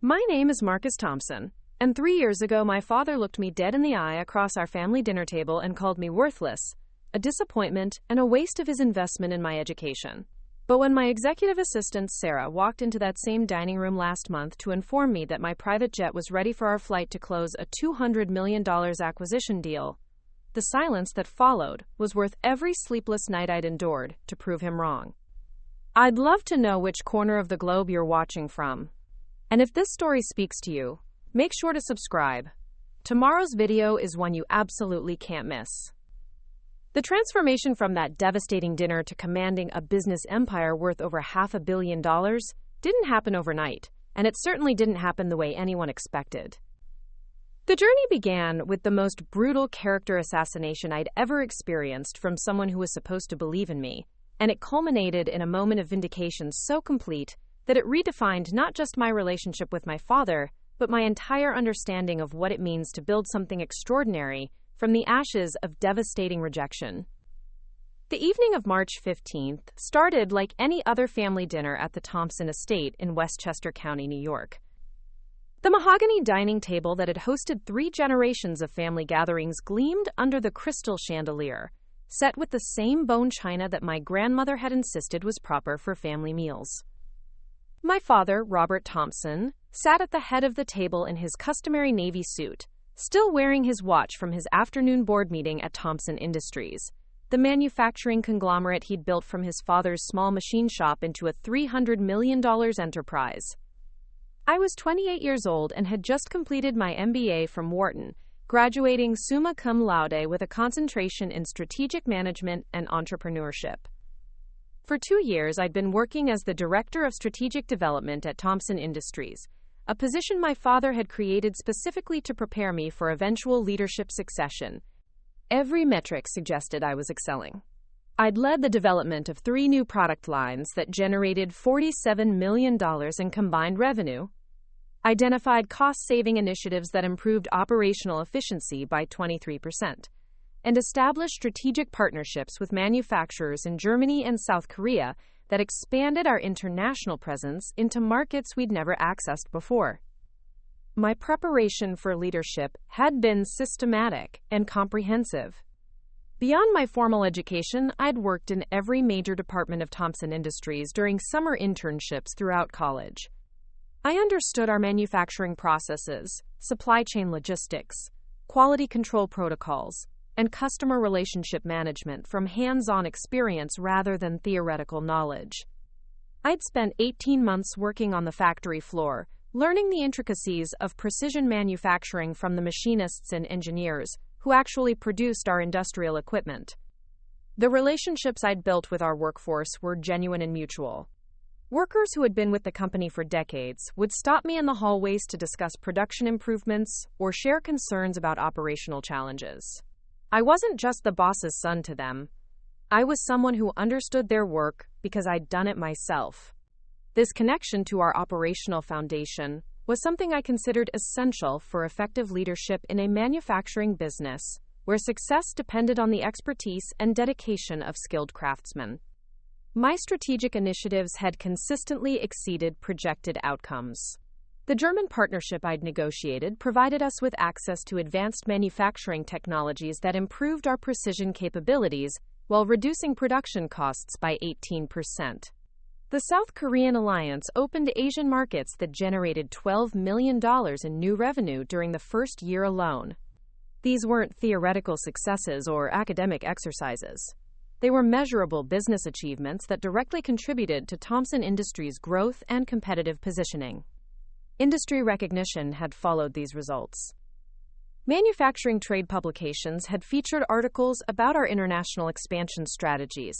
My name is Marcus Thompson, and 3 years ago my father looked me dead in the eye across our family dinner table and called me worthless, a disappointment, and a waste of his investment in my education. But when my executive assistant Sarah walked into that same dining room last month to inform me that my private jet was ready for our flight to close a $200 million acquisition deal, the silence that followed was worth every sleepless night I'd endured to prove him wrong. I'd love to know which corner of the globe you're watching from. And if this story speaks to you, make sure to subscribe. Tomorrow's video is one you absolutely can't miss. The transformation from that devastating dinner to commanding a business empire worth over $500 million didn't happen overnight, and it certainly didn't happen the way anyone expected. The journey began with the most brutal character assassination I'd ever experienced from someone who was supposed to believe in me, and it culminated in a moment of vindication so complete that it redefined not just my relationship with my father, but my entire understanding of what it means to build something extraordinary from the ashes of devastating rejection. The evening of March 15th started like any other family dinner at the Thompson estate in Westchester County, New York. The mahogany dining table that had hosted 3 generations of family gatherings gleamed under the crystal chandelier, set with the same bone china that my grandmother had insisted was proper for family meals. My father, Robert Thompson, sat at the head of the table in his customary navy suit, still wearing his watch from his afternoon board meeting at Thompson Industries, the manufacturing conglomerate he'd built from his father's small machine shop into a $300 million enterprise. I was 28 years old and had just completed my MBA from Wharton, graduating summa cum laude with a concentration in strategic management and entrepreneurship. For 2 years, I'd been working as the Director of Strategic Development at Thompson Industries, a position my father had created specifically to prepare me for eventual leadership succession. Every metric suggested I was excelling. I'd led the development of 3 new product lines that generated $47 million in combined revenue, identified cost-saving initiatives that improved operational efficiency by 23%, and established strategic partnerships with manufacturers in Germany and South Korea that expanded our international presence into markets we'd never accessed before. My preparation for leadership had been systematic and comprehensive. Beyond my formal education, I'd worked in every major department of Thompson Industries during summer internships throughout college. I understood our manufacturing processes, supply chain logistics, quality control protocols, and customer relationship management from hands-on experience rather than theoretical knowledge. I'd spent 18 months working on the factory floor, learning the intricacies of precision manufacturing from the machinists and engineers who actually produced our industrial equipment. The relationships I'd built with our workforce were genuine and mutual. Workers who had been with the company for decades would stop me in the hallways to discuss production improvements or share concerns about operational challenges. I wasn't just the boss's son to them. I was someone who understood their work because I'd done it myself. This connection to our operational foundation was something I considered essential for effective leadership in a manufacturing business where success depended on the expertise and dedication of skilled craftsmen. My strategic initiatives had consistently exceeded projected outcomes. The German partnership I'd negotiated provided us with access to advanced manufacturing technologies that improved our precision capabilities while reducing production costs by 18%. The South Korean alliance opened Asian markets that generated $12 million in new revenue during the first year alone. These weren't theoretical successes or academic exercises. They were measurable business achievements that directly contributed to Thompson Industries' growth and competitive positioning. Industry recognition had followed these results. Manufacturing trade publications had featured articles about our international expansion strategies,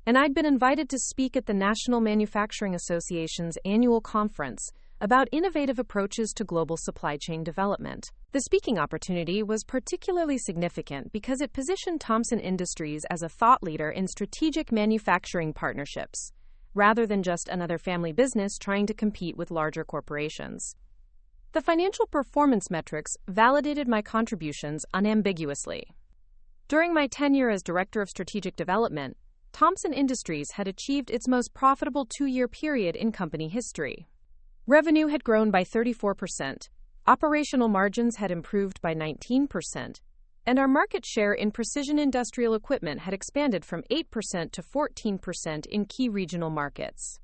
and I'd been invited to speak at the National Manufacturing Association's annual conference about innovative approaches to global supply chain development. The speaking opportunity was particularly significant because it positioned Thompson Industries as a thought leader in strategic manufacturing partnerships, rather than just another family business trying to compete with larger corporations. The financial performance metrics validated my contributions unambiguously. During my tenure as Director of Strategic Development, Thompson Industries had achieved its most profitable 2-year period in company history. Revenue had grown by 34%, operational margins had improved by 19%, and our market share in precision industrial equipment had expanded from 8% to 14% in key regional markets.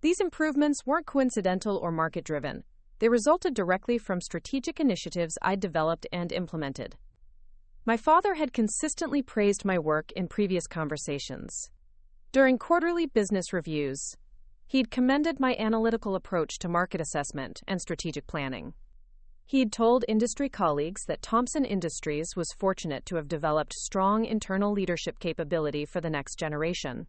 These improvements weren't coincidental or market-driven. They resulted directly from strategic initiatives I'd developed and implemented. My father had consistently praised my work in previous conversations. During quarterly business reviews, he'd commended my analytical approach to market assessment and strategic planning. He'd told industry colleagues that Thompson Industries was fortunate to have developed strong internal leadership capability for the next generation.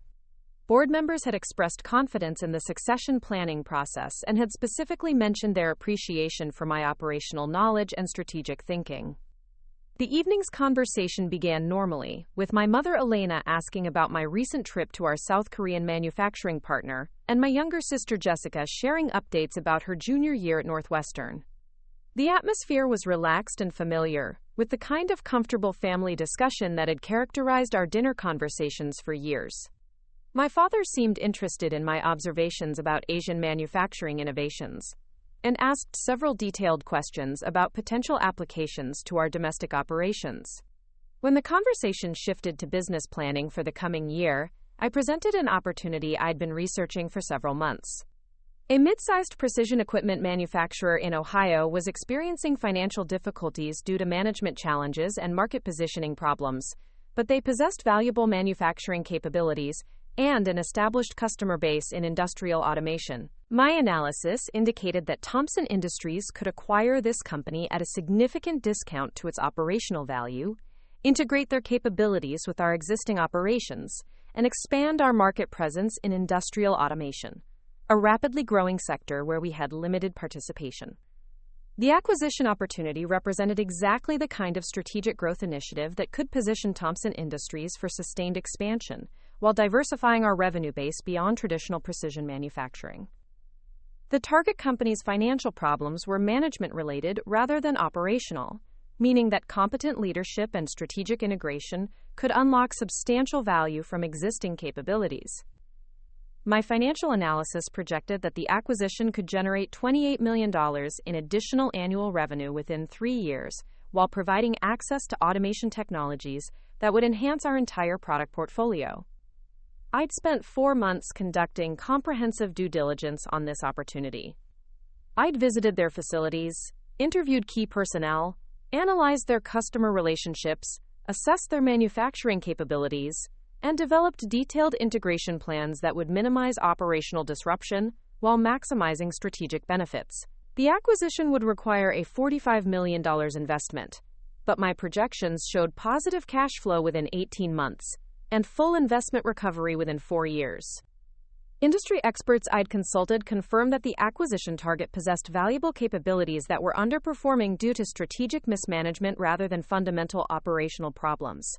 Board members had expressed confidence in the succession planning process and had specifically mentioned their appreciation for my operational knowledge and strategic thinking. The evening's conversation began normally, with my mother Elena asking about my recent trip to our South Korean manufacturing partner, and my younger sister Jessica sharing updates about her junior year at Northwestern. The atmosphere was relaxed and familiar, with the kind of comfortable family discussion that had characterized our dinner conversations for years. My father seemed interested in my observations about Asian manufacturing innovations, and asked several detailed questions about potential applications to our domestic operations. When the conversation shifted to business planning for the coming year, I presented an opportunity I'd been researching for several months. A mid-sized precision equipment manufacturer in Ohio was experiencing financial difficulties due to management challenges and market positioning problems, but they possessed valuable manufacturing capabilities and an established customer base in industrial automation. My analysis indicated that Thompson Industries could acquire this company at a significant discount to its operational value, integrate their capabilities with our existing operations, and expand our market presence in industrial automation, a rapidly growing sector where we had limited participation. The acquisition opportunity represented exactly the kind of strategic growth initiative that could position Thompson Industries for sustained expansion, while diversifying our revenue base beyond traditional precision manufacturing. The target company's financial problems were management-related rather than operational, meaning that competent leadership and strategic integration could unlock substantial value from existing capabilities. My financial analysis projected that the acquisition could generate $28 million in additional annual revenue within 3 years, while providing access to automation technologies that would enhance our entire product portfolio. I'd spent 4 months conducting comprehensive due diligence on this opportunity. I'd visited their facilities, interviewed key personnel, analyzed their customer relationships, assessed their manufacturing capabilities, and developed detailed integration plans that would minimize operational disruption while maximizing strategic benefits. The acquisition would require a $45 million investment, but my projections showed positive cash flow within 18 months and full investment recovery within 4 years. Industry experts I'd consulted confirmed that the acquisition target possessed valuable capabilities that were underperforming due to strategic mismanagement rather than fundamental operational problems.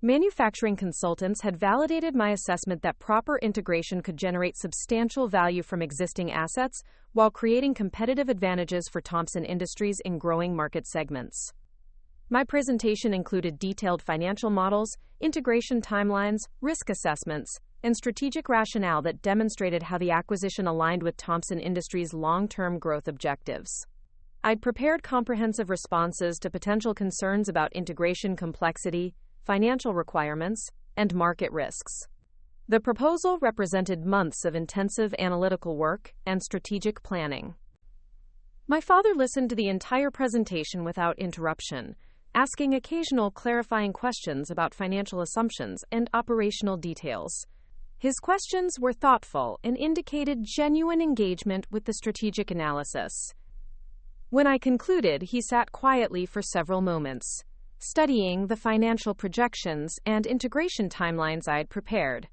Manufacturing consultants had validated my assessment that proper integration could generate substantial value from existing assets while creating competitive advantages for Thompson Industries in growing market segments. My presentation included detailed financial models, integration timelines, risk assessments, and strategic rationale that demonstrated how the acquisition aligned with Thompson Industries' long-term growth objectives. I'd prepared comprehensive responses to potential concerns about integration complexity, financial requirements, and market risks. The proposal represented months of intensive analytical work and strategic planning. My father listened to the entire presentation without interruption, asking occasional clarifying questions about financial assumptions and operational details. His questions were thoughtful and indicated genuine engagement with the strategic analysis. When I concluded, he sat quietly for several moments, studying the financial projections and integration timelines I'd prepared.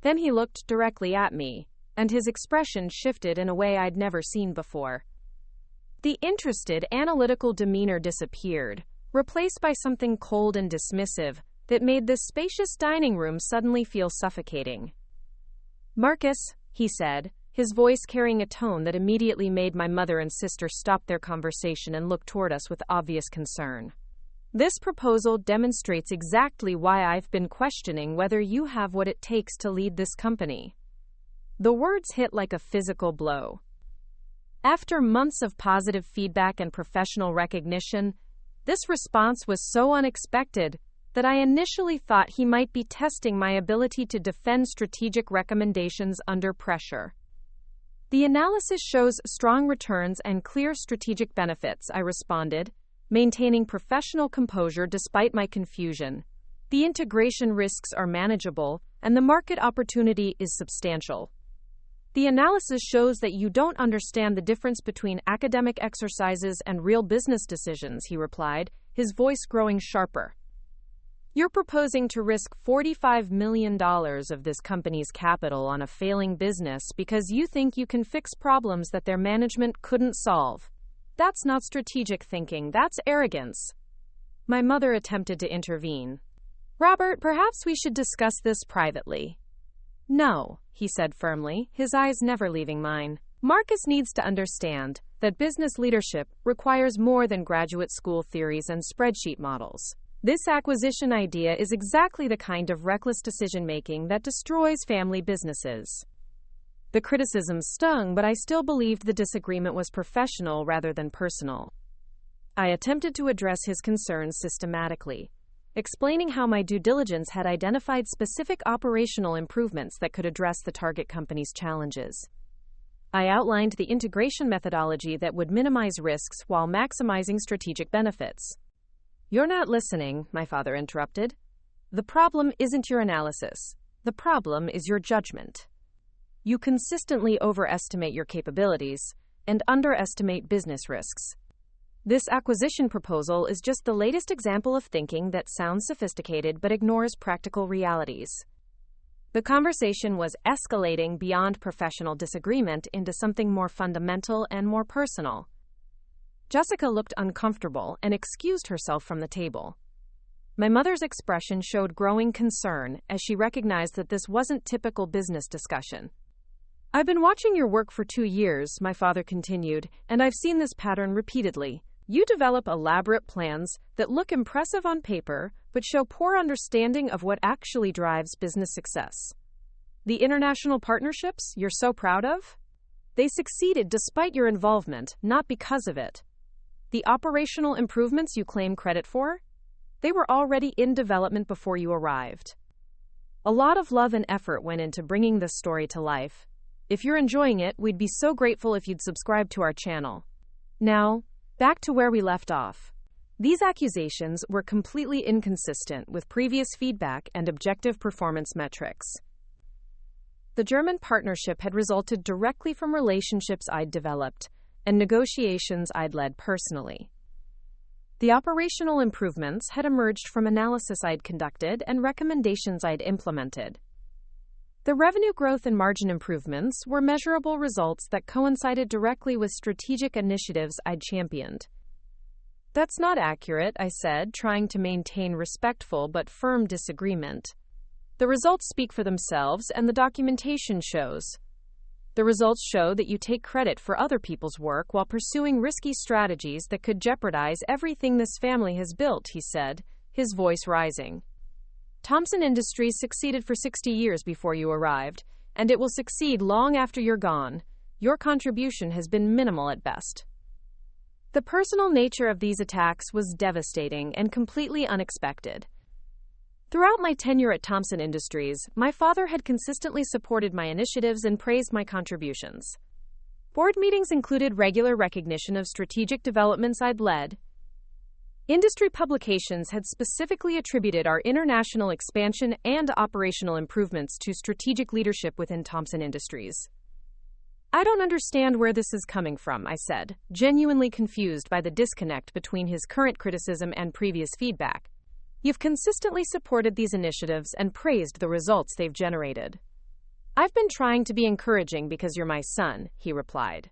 Then he looked directly at me, and his expression shifted in a way I'd never seen before. The interested, analytical demeanor disappeared, replaced by something cold and dismissive that made this spacious dining room suddenly feel suffocating. "Marcus," he said, his voice carrying a tone that immediately made my mother and sister stop their conversation and look toward us with obvious concern. "This proposal demonstrates exactly why I've been questioning whether you have what it takes to lead this company." The words hit like a physical blow. After months of positive feedback and professional recognition, this response was so unexpected that I initially thought he might be testing my ability to defend strategic recommendations under pressure. "The analysis shows strong returns and clear strategic benefits," I responded, maintaining professional composure despite my confusion. "The integration risks are manageable, and the market opportunity is substantial." "The analysis shows that you don't understand the difference between academic exercises and real business decisions," he replied, his voice growing sharper. "You're proposing to risk $45 million of this company's capital on a failing business because you think you can fix problems that their management couldn't solve. That's not strategic thinking, that's arrogance." My mother attempted to intervene. "Robert, perhaps we should discuss this privately." "No," he said firmly, his eyes never leaving mine. "Marcus needs to understand that business leadership requires more than graduate school theories and spreadsheet models. This acquisition idea is exactly the kind of reckless decision-making that destroys family businesses." The criticism stung, but I still believed the disagreement was professional rather than personal. I attempted to address his concerns systematically, explaining how my due diligence had identified specific operational improvements that could address the target company's challenges. I outlined the integration methodology that would minimize risks while maximizing strategic benefits. "You're not listening," my father interrupted. "The problem isn't your analysis. The problem is your judgment. You consistently overestimate your capabilities and underestimate business risks. This acquisition proposal is just the latest example of thinking that sounds sophisticated but ignores practical realities." The conversation was escalating beyond professional disagreement into something more fundamental and more personal. Jessica looked uncomfortable and excused herself from the table. My mother's expression showed growing concern as she recognized that this wasn't typical business discussion. "I've been watching your work for 2 years," my father continued, "and I've seen this pattern repeatedly. You develop elaborate plans that look impressive on paper, but show poor understanding of what actually drives business success. The international partnerships you're so proud of? They succeeded despite your involvement, not because of it. The operational improvements you claim credit for? They were already in development before you arrived. A lot of love and effort went into bringing this story to life. If you're enjoying it, we'd be so grateful if you'd subscribe to our channel." Now, back to where we left off. These accusations were completely inconsistent with previous feedback and objective performance metrics. The German partnership had resulted directly from relationships I'd developed and negotiations I'd led personally. The operational improvements had emerged from analysis I'd conducted and recommendations I'd implemented. The revenue growth and margin improvements were measurable results that coincided directly with strategic initiatives I'd championed. "That's not accurate," I said, trying to maintain respectful but firm disagreement. "The results speak for themselves, and the documentation shows." "The results show that you take credit for other people's work while pursuing risky strategies that could jeopardize everything this family has built," he said, his voice rising. "Thompson Industries succeeded for 60 years before you arrived, and it will succeed long after you're gone. Your contribution has been minimal at best." The personal nature of these attacks was devastating and completely unexpected. Throughout my tenure at Thompson Industries, my father had consistently supported my initiatives and praised my contributions. Board meetings included regular recognition of strategic developments I'd led. Industry publications had specifically attributed our international expansion and operational improvements to strategic leadership within Thompson Industries. "I don't understand where this is coming from," I said, genuinely confused by the disconnect between his current criticism and previous feedback. "You've consistently supported these initiatives and praised the results they've generated." "I've been trying to be encouraging because you're my son," he replied.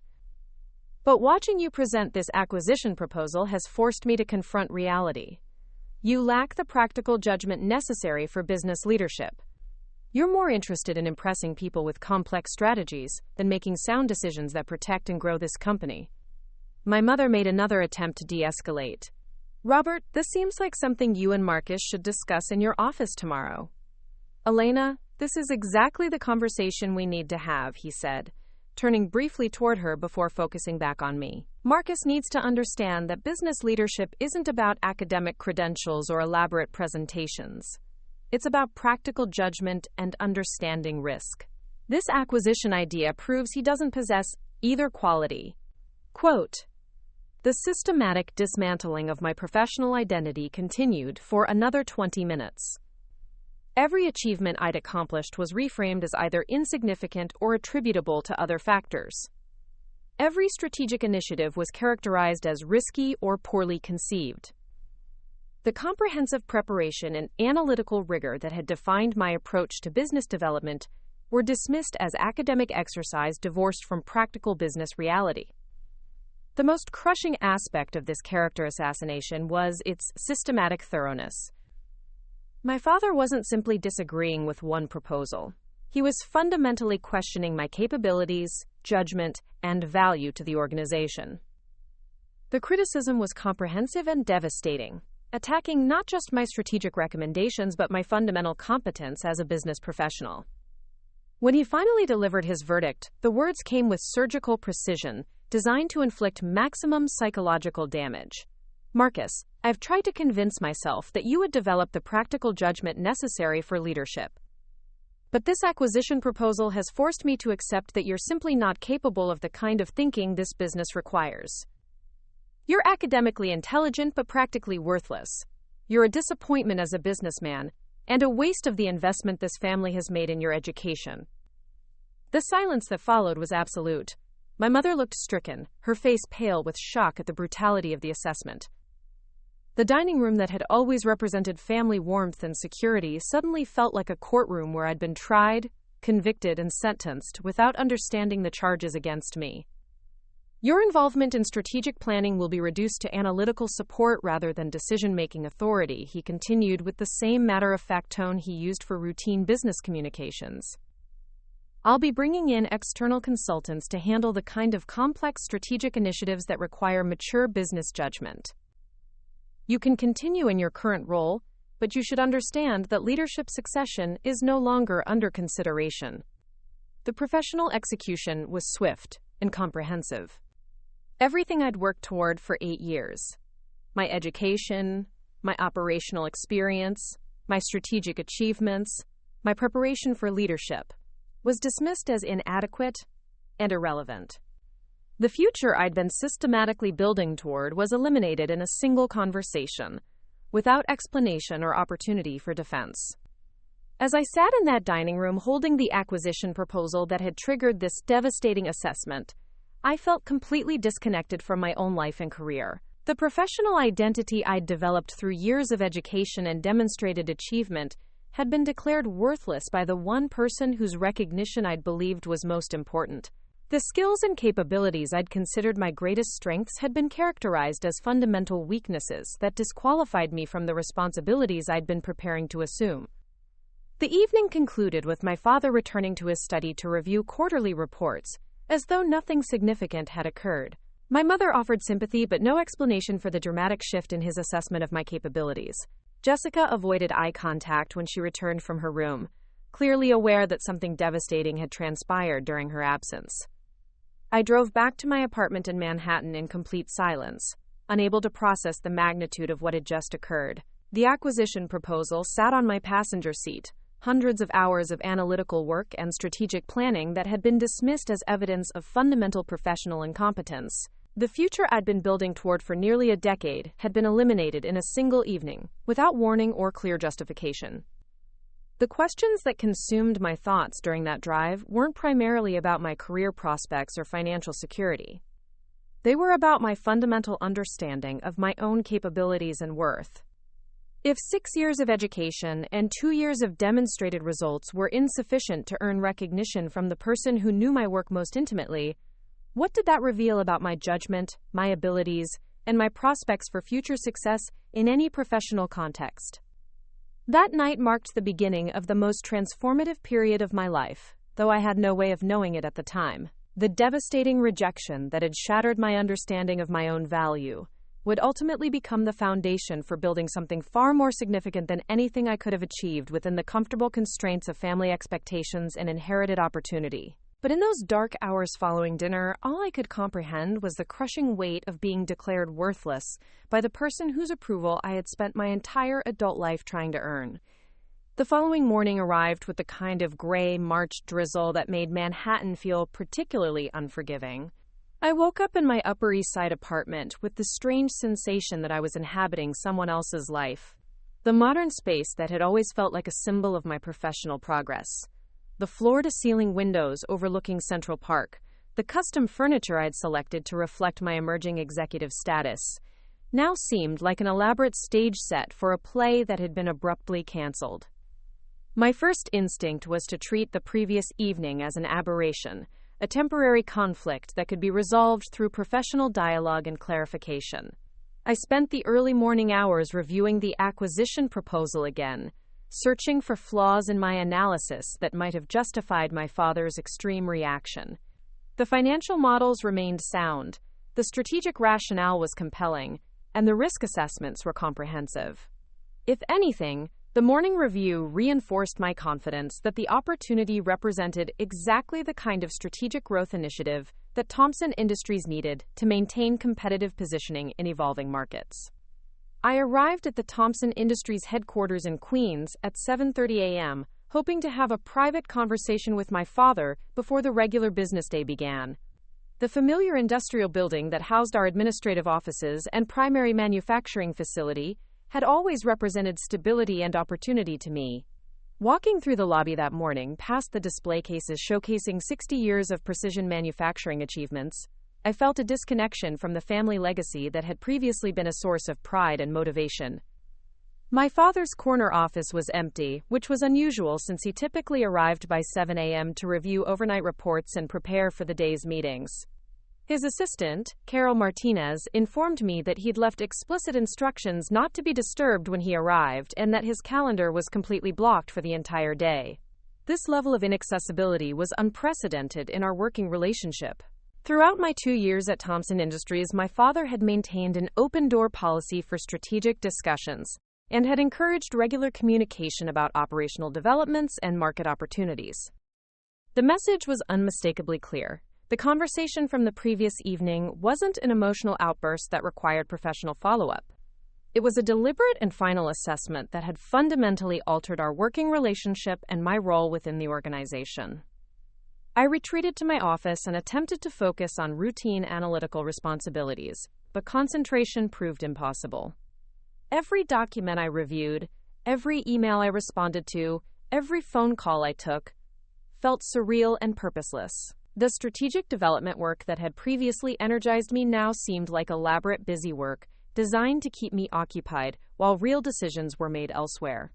"But watching you present this acquisition proposal has forced me to confront reality. You lack the practical judgment necessary for business leadership. You're more interested in impressing people with complex strategies than making sound decisions that protect and grow this company." My mother made another attempt to de-escalate. "Robert, this seems like something you and Marcus should discuss in your office tomorrow." "Elena, this is exactly the conversation we need to have," he said, turning briefly toward her before focusing back on me. Marcus needs to understand that business leadership isn't about academic credentials or elaborate presentations. It's about practical judgment and understanding risk. This acquisition idea proves he doesn't possess either quality. Quote, "The systematic dismantling of my professional identity continued for another 20 minutes. Every achievement I'd accomplished was reframed as either insignificant or attributable to other factors. Every strategic initiative was characterized as risky or poorly conceived. The comprehensive preparation and analytical rigor that had defined my approach to business development were dismissed as academic exercise divorced from practical business reality. The most crushing aspect of this character assassination was its systematic thoroughness. My father wasn't simply disagreeing with one proposal. He was fundamentally questioning my capabilities, judgment, and value to the organization. The criticism was comprehensive and devastating, attacking not just my strategic recommendations but my fundamental competence as a business professional. When he finally delivered his verdict, the words came with surgical precision, designed to inflict maximum psychological damage. Marcus, I've tried to convince myself that you would develop the practical judgment necessary for leadership. But this acquisition proposal has forced me to accept that you're simply not capable of the kind of thinking this business requires. You're academically intelligent but practically worthless. You're a disappointment as a businessman, and a waste of the investment this family has made in your education." The silence that followed was absolute. My mother looked stricken, her face pale with shock at the brutality of the assessment. The dining room that had always represented family warmth and security suddenly felt like a courtroom where I'd been tried, convicted, and sentenced without understanding the charges against me. "Your involvement in strategic planning will be reduced to analytical support rather than decision-making authority," he continued with the same matter-of-fact tone he used for routine business communications. "I'll be bringing in external consultants to handle the kind of complex strategic initiatives that require mature business judgment. You can continue in your current role, but you should understand that leadership succession is no longer under consideration." The professional execution was swift and comprehensive. Everything I'd worked toward for 8 years, my education, my operational experience, my strategic achievements, my preparation for leadership, was dismissed as inadequate and irrelevant. The future I'd been systematically building toward was eliminated in a single conversation, without explanation or opportunity for defense. As I sat in that dining room holding the acquisition proposal that had triggered this devastating assessment, I felt completely disconnected from my own life and career. The professional identity I'd developed through years of education and demonstrated achievement had been declared worthless by the one person whose recognition I'd believed was most important. The skills and capabilities I'd considered my greatest strengths had been characterized as fundamental weaknesses that disqualified me from the responsibilities I'd been preparing to assume. The evening concluded with my father returning to his study to review quarterly reports, as though nothing significant had occurred. My mother offered sympathy but no explanation for the dramatic shift in his assessment of my capabilities. Jessica avoided eye contact when she returned from her room, clearly aware that something devastating had transpired during her absence. I drove back to my apartment in Manhattan in complete silence, unable to process the magnitude of what had just occurred. The acquisition proposal sat on my passenger seat, hundreds of hours of analytical work and strategic planning that had been dismissed as evidence of fundamental professional incompetence. The future I'd been building toward for nearly a decade had been eliminated in a single evening, without warning or clear justification. The questions that consumed my thoughts during that drive weren't primarily about my career prospects or financial security. They were about my fundamental understanding of my own capabilities and worth. If 6 years of education and 2 years of demonstrated results were insufficient to earn recognition from the person who knew my work most intimately, what did that reveal about my judgment, my abilities, and my prospects for future success in any professional context? That night marked the beginning of the most transformative period of my life, though I had no way of knowing it at the time. The devastating rejection that had shattered my understanding of my own value would ultimately become the foundation for building something far more significant than anything I could have achieved within the comfortable constraints of family expectations and inherited opportunity. But in those dark hours following dinner, all I could comprehend was the crushing weight of being declared worthless by the person whose approval I had spent my entire adult life trying to earn. The following morning arrived with the kind of gray March drizzle that made Manhattan feel particularly unforgiving. I woke up in my Upper East Side apartment with the strange sensation that I was inhabiting someone else's life. The modern space that had always felt like a symbol of my professional progress. The floor-to-ceiling windows overlooking Central Park, the custom furniture I'd selected to reflect my emerging executive status, now seemed like an elaborate stage set for a play that had been abruptly canceled. My first instinct was to treat the previous evening as an aberration, a temporary conflict that could be resolved through professional dialogue and clarification. I spent the early morning hours reviewing the acquisition proposal again, searching for flaws in my analysis that might have justified my father's extreme reaction. The financial models remained sound, the strategic rationale was compelling, and the risk assessments were comprehensive. If anything, the morning review reinforced my confidence that the opportunity represented exactly the kind of strategic growth initiative that Thompson Industries needed to maintain competitive positioning in evolving markets. I arrived at the Thompson Industries headquarters in Queens at 7:30 a.m., hoping to have a private conversation with my father before the regular business day began. The familiar industrial building that housed our administrative offices and primary manufacturing facility had always represented stability and opportunity to me. Walking through the lobby that morning, past the display cases showcasing 60 years of precision manufacturing achievements, I felt a disconnection from the family legacy that had previously been a source of pride and motivation. My father's corner office was empty, which was unusual since he typically arrived by 7 a.m. to review overnight reports and prepare for the day's meetings. His assistant, Carol Martinez, informed me that he'd left explicit instructions not to be disturbed when he arrived and that his calendar was completely blocked for the entire day. This level of inaccessibility was unprecedented in our working relationship. Throughout my 2 years at Thompson Industries, my father had maintained an open-door policy for strategic discussions and had encouraged regular communication about operational developments and market opportunities. The message was unmistakably clear. The conversation from the previous evening wasn't an emotional outburst that required professional follow-up. It was a deliberate and final assessment that had fundamentally altered our working relationship and my role within the organization. I retreated to my office and attempted to focus on routine analytical responsibilities, but concentration proved impossible. Every document I reviewed, every email I responded to, every phone call I took, felt surreal and purposeless. The strategic development work that had previously energized me now seemed like elaborate busy work, designed to keep me occupied while real decisions were made elsewhere.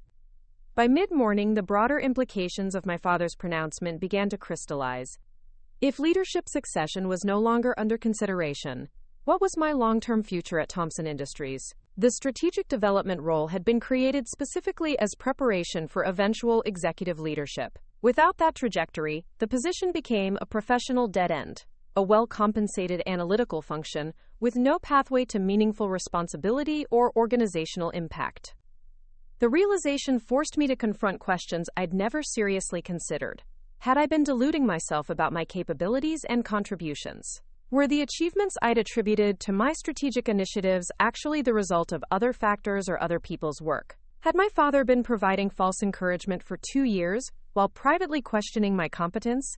By mid-morning, the broader implications of my father's pronouncement began to crystallize. If leadership succession was no longer under consideration, what was my long-term future at Thompson Industries? The strategic development role had been created specifically as preparation for eventual executive leadership. Without that trajectory, the position became a professional dead end, a well-compensated analytical function with no pathway to meaningful responsibility or organizational impact. The realization forced me to confront questions I'd never seriously considered. Had I been deluding myself about my capabilities and contributions? Were the achievements I'd attributed to my strategic initiatives actually the result of other factors or other people's work? Had my father been providing false encouragement for 2 years while privately questioning my competence?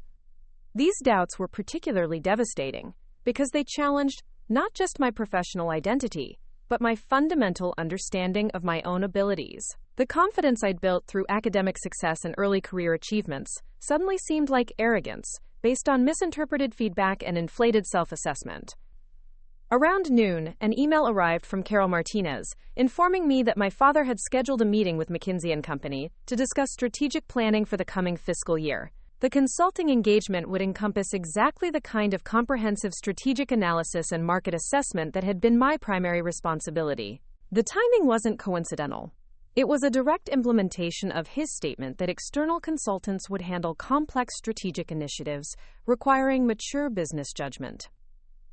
These doubts were particularly devastating because they challenged not just my professional identity, but my fundamental understanding of my own abilities. The confidence I'd built through academic success and early career achievements suddenly seemed like arrogance, based on misinterpreted feedback and inflated self-assessment. Around noon, an email arrived from Carol Martinez, informing me that my father had scheduled a meeting with McKinsey & Company to discuss strategic planning for the coming fiscal year. The consulting engagement would encompass exactly the kind of comprehensive strategic analysis and market assessment that had been my primary responsibility. The timing wasn't coincidental. It was a direct implementation of his statement that external consultants would handle complex strategic initiatives requiring mature business judgment.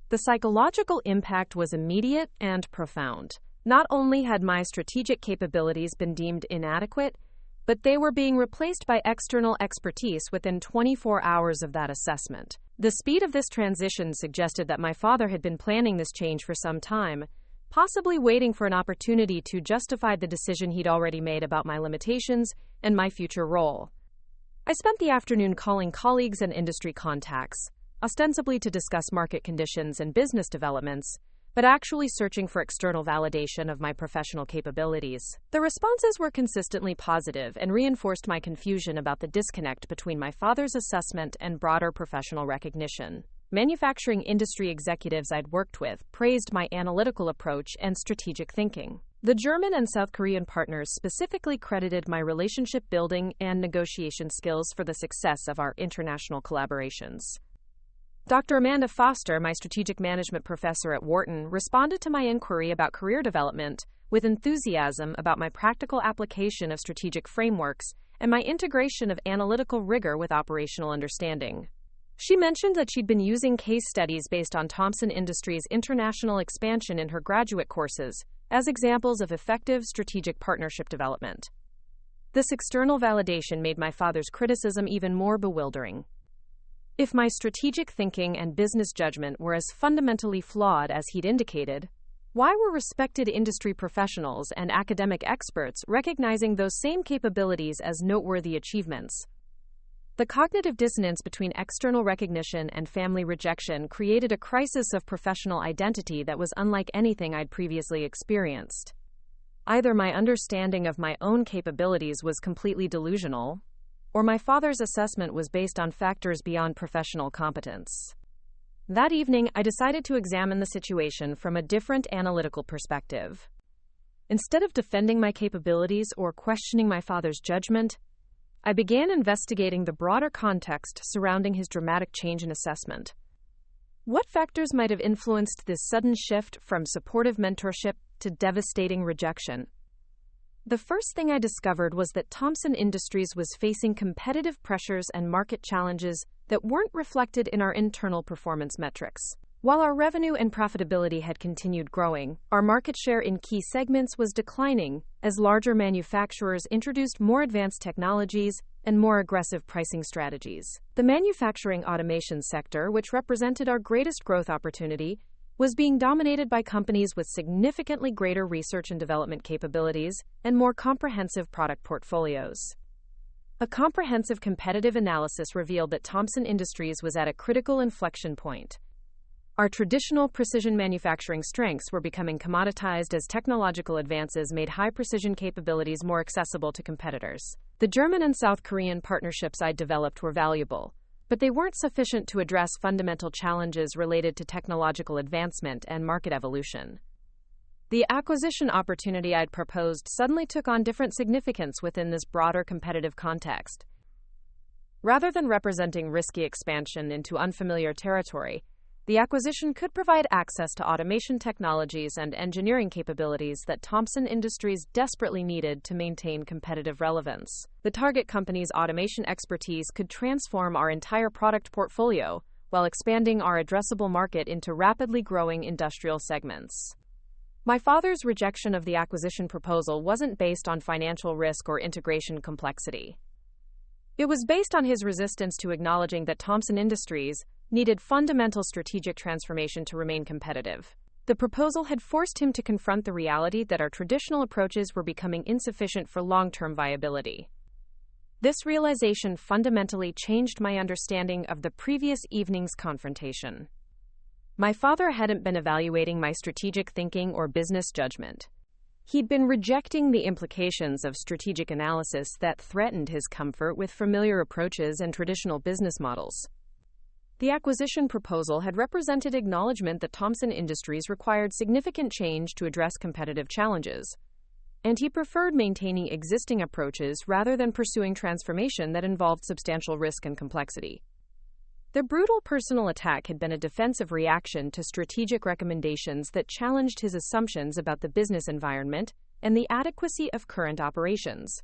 The psychological impact was immediate and profound. Not only had my strategic capabilities been deemed inadequate, but they were being replaced by external expertise within 24 hours of that assessment. The speed of this transition suggested that my father had been planning this change for some time, possibly waiting for an opportunity to justify the decision he'd already made about my limitations and my future role. I spent the afternoon calling colleagues and industry contacts, ostensibly to discuss market conditions and business developments, but actually searching for external validation of my professional capabilities. The responses were consistently positive and reinforced my confusion about the disconnect between my father's assessment and broader professional recognition. Manufacturing industry executives I'd worked with praised my analytical approach and strategic thinking. The German and South Korean partners specifically credited my relationship building and negotiation skills for the success of our international collaborations. Dr. Amanda Foster, my strategic management professor at Wharton, responded to my inquiry about career development with enthusiasm about my practical application of strategic frameworks and my integration of analytical rigor with operational understanding. She mentioned that she'd been using case studies based on Thomson Industries' international expansion in her graduate courses as examples of effective strategic partnership development. This external validation made my father's criticism even more bewildering. If my strategic thinking and business judgment were as fundamentally flawed as he'd indicated, why were respected industry professionals and academic experts recognizing those same capabilities as noteworthy achievements? The cognitive dissonance between external recognition and family rejection created a crisis of professional identity that was unlike anything I'd previously experienced. Either my understanding of my own capabilities was completely delusional, or my father's assessment was based on factors beyond professional competence. That evening, I decided to examine the situation from a different analytical perspective. Instead of defending my capabilities or questioning my father's judgment, I began investigating the broader context surrounding his dramatic change in assessment. What factors might have influenced this sudden shift from supportive mentorship to devastating rejection? The first thing I discovered was that Thomson Industries was facing competitive pressures and market challenges that weren't reflected in our internal performance metrics. While our revenue and profitability had continued growing, our market share in key segments was declining as larger manufacturers introduced more advanced technologies and more aggressive pricing strategies. The manufacturing automation sector, which represented our greatest growth opportunity, was being dominated by companies with significantly greater research and development capabilities and more comprehensive product portfolios. A comprehensive competitive analysis revealed that Thomson Industries was at a critical inflection point. Our traditional precision manufacturing strengths were becoming commoditized as technological advances made high-precision capabilities more accessible to competitors. The German and South Korean partnerships I'd developed were valuable, but they weren't sufficient to address fundamental challenges related to technological advancement and market evolution. The acquisition opportunity I'd proposed suddenly took on different significance within this broader competitive context. Rather than representing risky expansion into unfamiliar territory, the acquisition could provide access to automation technologies and engineering capabilities that Thomson Industries desperately needed to maintain competitive relevance. The target company's automation expertise could transform our entire product portfolio while expanding our addressable market into rapidly growing industrial segments. My father's rejection of the acquisition proposal wasn't based on financial risk or integration complexity. It was based on his resistance to acknowledging that Thomson Industries needed fundamental strategic transformation to remain competitive. The proposal had forced him to confront the reality that our traditional approaches were becoming insufficient for long-term viability. This realization fundamentally changed my understanding of the previous evening's confrontation. My father hadn't been evaluating my strategic thinking or business judgment. He'd been rejecting the implications of strategic analysis that threatened his comfort with familiar approaches and traditional business models. The acquisition proposal had represented acknowledgement that Thomson Industries required significant change to address competitive challenges, and he preferred maintaining existing approaches rather than pursuing transformation that involved substantial risk and complexity. The brutal personal attack had been a defensive reaction to strategic recommendations that challenged his assumptions about the business environment and the adequacy of current operations.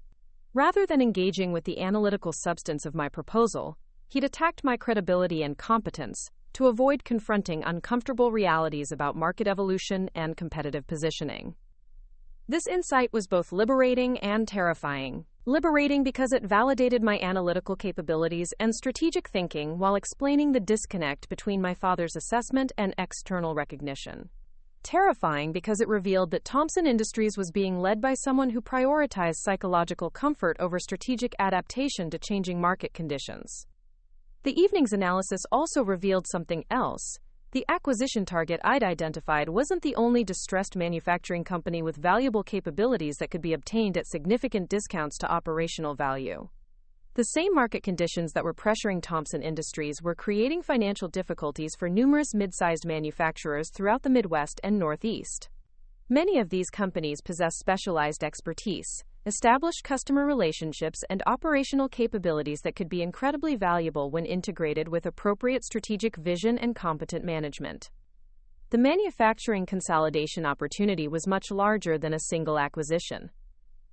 Rather than engaging with the analytical substance of my proposal, he'd attacked my credibility and competence to avoid confronting uncomfortable realities about market evolution and competitive positioning. This insight was both liberating and terrifying. liberating because it validated my analytical capabilities and strategic thinking while explaining the disconnect between my father's assessment and external recognition. Terrifying because it revealed that Thomson Industries was being led by someone who prioritized psychological comfort over strategic adaptation to changing market conditions. The evening's analysis also revealed something else. The acquisition target I'd identified wasn't the only distressed manufacturing company with valuable capabilities that could be obtained at significant discounts to operational value. The same market conditions that were pressuring Thomson Industries were creating financial difficulties for numerous mid-sized manufacturers throughout the Midwest and Northeast. Many of these companies possess specialized expertise, established customer relationships, and operational capabilities that could be incredibly valuable when integrated with appropriate strategic vision and competent management. The manufacturing consolidation opportunity was much larger than a single acquisition.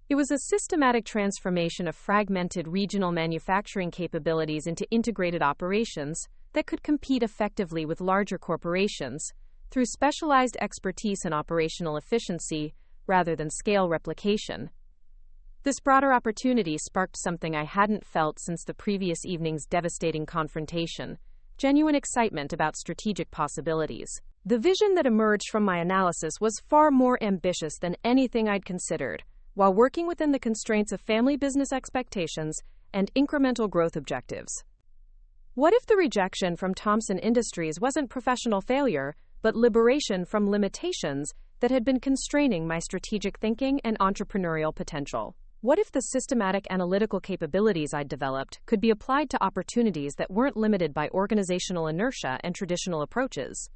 It was a systematic transformation of fragmented regional manufacturing capabilities into integrated operations that could compete effectively with larger corporations through specialized expertise and operational efficiency rather than scale replication. This broader opportunity sparked something I hadn't felt since the previous evening's devastating confrontation: genuine excitement about strategic possibilities. The vision that emerged from my analysis was far more ambitious than anything I'd considered, while working within the constraints of family business expectations and incremental growth objectives. What if the rejection from Thomson Industries wasn't professional failure, but liberation from limitations that had been constraining my strategic thinking and entrepreneurial potential? What if the systematic analytical capabilities I'd developed could be applied to opportunities that weren't limited by organizational inertia and traditional approaches?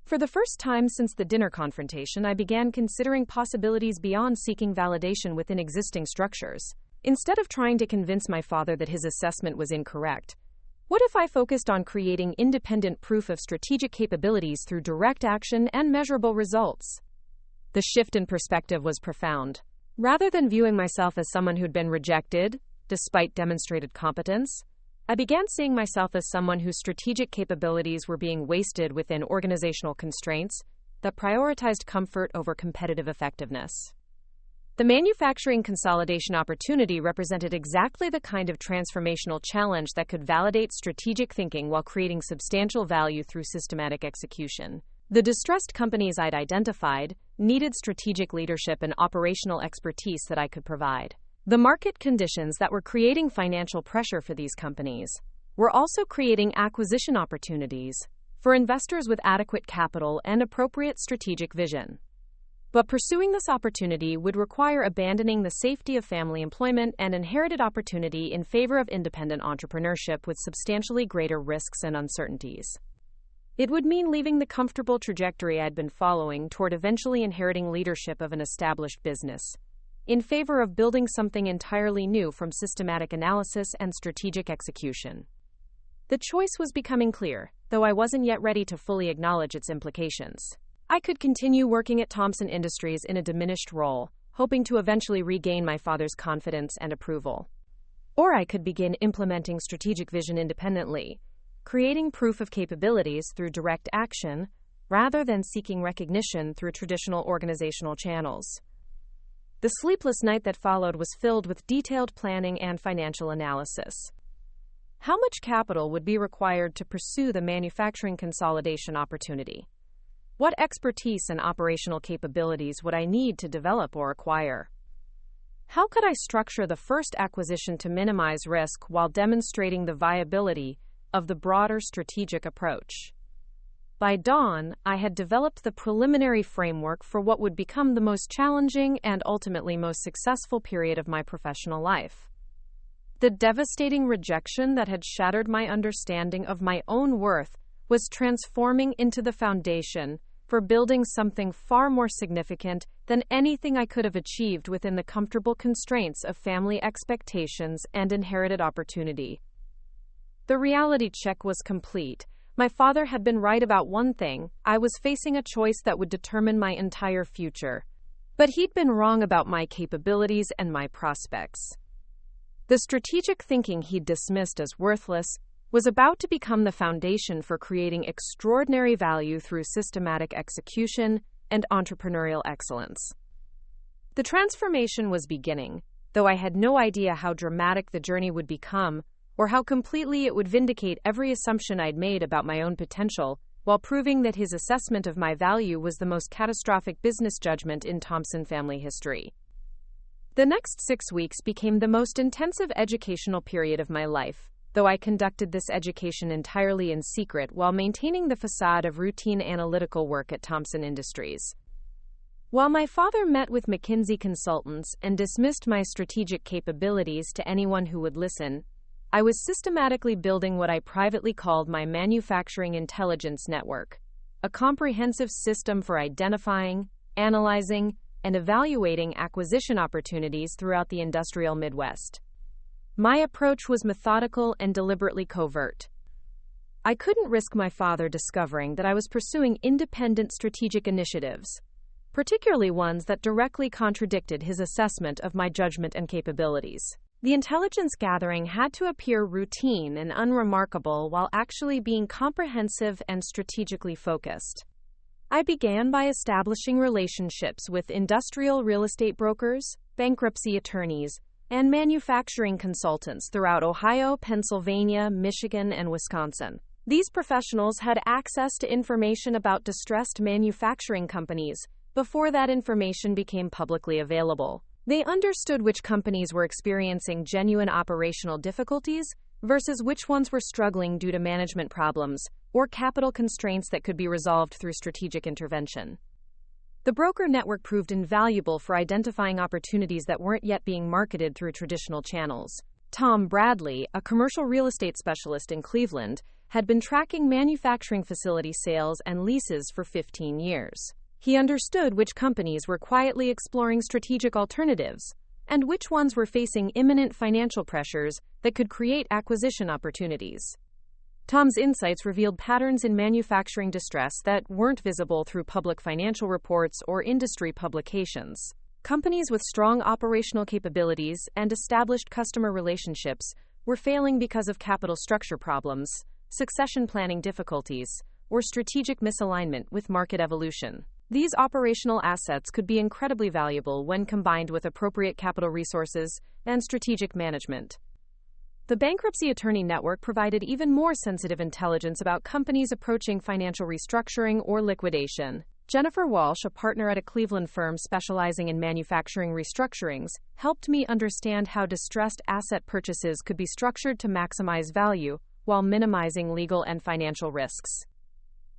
For the first time since the dinner confrontation, I began considering possibilities beyond seeking validation within existing structures. Instead of trying to convince my father that his assessment was incorrect, what if I focused on creating independent proof of strategic capabilities through direct action and measurable results? The shift in perspective was profound. Rather than viewing myself as someone who'd been rejected, despite demonstrated competence, I began seeing myself as someone whose strategic capabilities were being wasted within organizational constraints that prioritized comfort over competitive effectiveness. The manufacturing consolidation opportunity represented exactly the kind of transformational challenge that could validate strategic thinking while creating substantial value through systematic execution. The distressed companies I'd identified needed strategic leadership and operational expertise that I could provide. The market conditions that were creating financial pressure for these companies were also creating acquisition opportunities for investors with adequate capital and appropriate strategic vision. But pursuing this opportunity would require abandoning the safety of family employment and inherited opportunity in favor of independent entrepreneurship with substantially greater risks and uncertainties. It would mean leaving the comfortable trajectory I'd been following toward eventually inheriting leadership of an established business, in favor of building something entirely new from systematic analysis and strategic execution. The choice was becoming clear, though I wasn't yet ready to fully acknowledge its implications. I could continue working at Thomson Industries in a diminished role, hoping to eventually regain my father's confidence and approval. Or I could begin implementing strategic vision independently, creating proof of capabilities through direct action, rather than seeking recognition through traditional organizational channels. The sleepless night that followed was filled with detailed planning and financial analysis. How much capital would be required to pursue the manufacturing consolidation opportunity? What expertise and operational capabilities would I need to develop or acquire? How could I structure the first acquisition to minimize risk while demonstrating the viability of the broader strategic approach? By dawn, I had developed the preliminary framework for what would become the most challenging and ultimately most successful period of my professional life. The devastating rejection that had shattered my understanding of my own worth was transforming into the foundation for building something far more significant than anything I could have achieved within the comfortable constraints of family expectations and inherited opportunity. The reality check was complete. My father had been right about one thing: I was facing a choice that would determine my entire future. But he'd been wrong about my capabilities and my prospects. The strategic thinking he'd dismissed as worthless was about to become the foundation for creating extraordinary value through systematic execution and entrepreneurial excellence. The transformation was beginning, though I had no idea how dramatic the journey would become, or how completely it would vindicate every assumption I'd made about my own potential, while proving that his assessment of my value was the most catastrophic business judgment in Thompson family history. The next 6 weeks became the most intensive educational period of my life, though I conducted this education entirely in secret while maintaining the facade of routine analytical work at Thompson Industries. While my father met with McKinsey consultants and dismissed my strategic capabilities to anyone who would listen, I was systematically building what I privately called my manufacturing intelligence network, a comprehensive system for identifying, analyzing, and evaluating acquisition opportunities throughout the industrial Midwest. My approach was methodical and deliberately covert. I couldn't risk my father discovering that I was pursuing independent strategic initiatives, particularly ones that directly contradicted his assessment of my judgment and capabilities. The intelligence gathering had to appear routine and unremarkable while actually being comprehensive and strategically focused. I began by establishing relationships with industrial real estate brokers, bankruptcy attorneys, and manufacturing consultants throughout Ohio, Pennsylvania, Michigan, and Wisconsin. These professionals had access to information about distressed manufacturing companies before that information became publicly available. They understood which companies were experiencing genuine operational difficulties versus which ones were struggling due to management problems or capital constraints that could be resolved through strategic intervention. The broker network proved invaluable for identifying opportunities that weren't yet being marketed through traditional channels. Tom Bradley, a commercial real estate specialist in Cleveland, had been tracking manufacturing facility sales and leases for 15 years. He understood which companies were quietly exploring strategic alternatives and which ones were facing imminent financial pressures that could create acquisition opportunities. Tom's insights revealed patterns in manufacturing distress that weren't visible through public financial reports or industry publications. Companies with strong operational capabilities and established customer relationships were failing because of capital structure problems, succession planning difficulties, or strategic misalignment with market evolution. These operational assets could be incredibly valuable when combined with appropriate capital resources and strategic management. The bankruptcy attorney network provided even more sensitive intelligence about companies approaching financial restructuring or liquidation. Jennifer Walsh, a partner at a Cleveland firm specializing in manufacturing restructurings, helped me understand how distressed asset purchases could be structured to maximize value while minimizing legal and financial risks.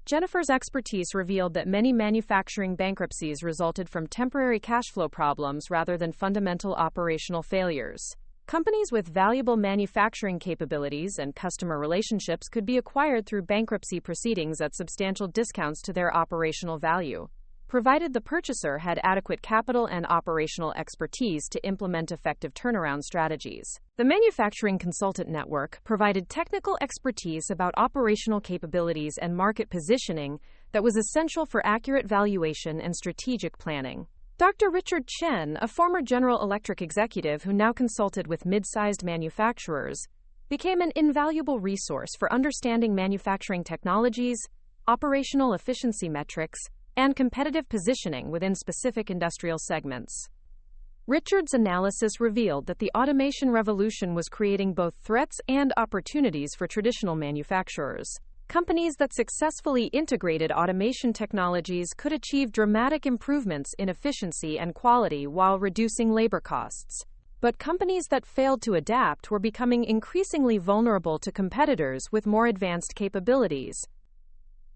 Jennifer's expertise revealed that many manufacturing bankruptcies resulted from temporary cash flow problems rather than fundamental operational failures. Companies with valuable manufacturing capabilities and customer relationships could be acquired through bankruptcy proceedings at substantial discounts to their operational value, provided the purchaser had adequate capital and operational expertise to implement effective turnaround strategies. The manufacturing consultant network provided technical expertise about operational capabilities and market positioning that was essential for accurate valuation and strategic planning. Dr. Richard Chen, a former General Electric executive who now consulted with mid-sized manufacturers, became an invaluable resource for understanding manufacturing technologies, operational efficiency metrics, and competitive positioning within specific industrial segments. Richard's analysis revealed that the automation revolution was creating both threats and opportunities for traditional manufacturers. Companies that successfully integrated automation technologies could achieve dramatic improvements in efficiency and quality while reducing labor costs. But companies that failed to adapt were becoming increasingly vulnerable to competitors with more advanced capabilities.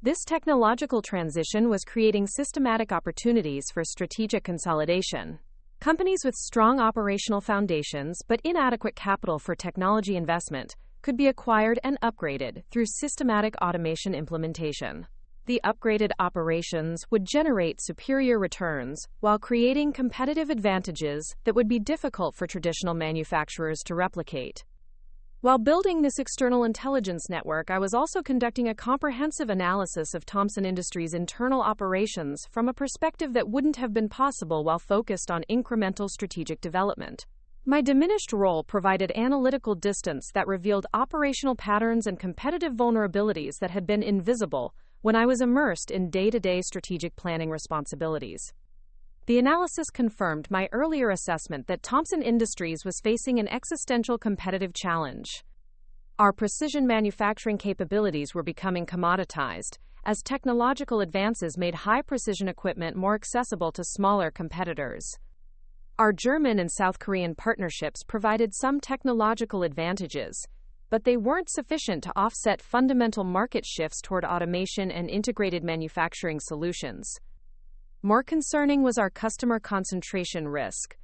This technological transition was creating systematic opportunities for strategic consolidation. Companies with strong operational foundations but inadequate capital for technology investment could be acquired and upgraded through systematic automation implementation. The upgraded operations would generate superior returns while creating competitive advantages that would be difficult for traditional manufacturers to replicate. While building this external intelligence network, I was also conducting a comprehensive analysis of Thompson Industries' internal operations from a perspective that wouldn't have been possible while focused on incremental strategic development. My diminished role provided analytical distance that revealed operational patterns and competitive vulnerabilities that had been invisible when I was immersed in day-to-day strategic planning responsibilities. The analysis confirmed my earlier assessment that Thompson Industries was facing an existential competitive challenge. Our precision manufacturing capabilities were becoming commoditized, as technological advances made high-precision equipment more accessible to smaller competitors. Our German and South Korean partnerships provided some technological advantages, but they weren't sufficient to offset fundamental market shifts toward automation and integrated manufacturing solutions. More concerning was our customer concentration risk.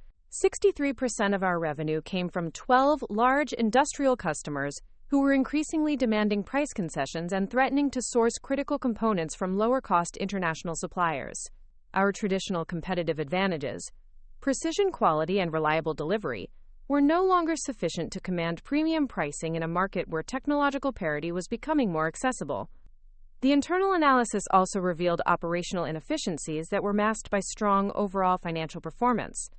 63% of our revenue came from 12 large industrial customers who were increasingly demanding price concessions and threatening to source critical components from lower-cost international suppliers. Our traditional competitive advantages, precision quality and reliable delivery, were no longer sufficient to command premium pricing in a market where technological parity was becoming more accessible. The internal analysis also revealed operational inefficiencies that were masked by strong overall financial performance.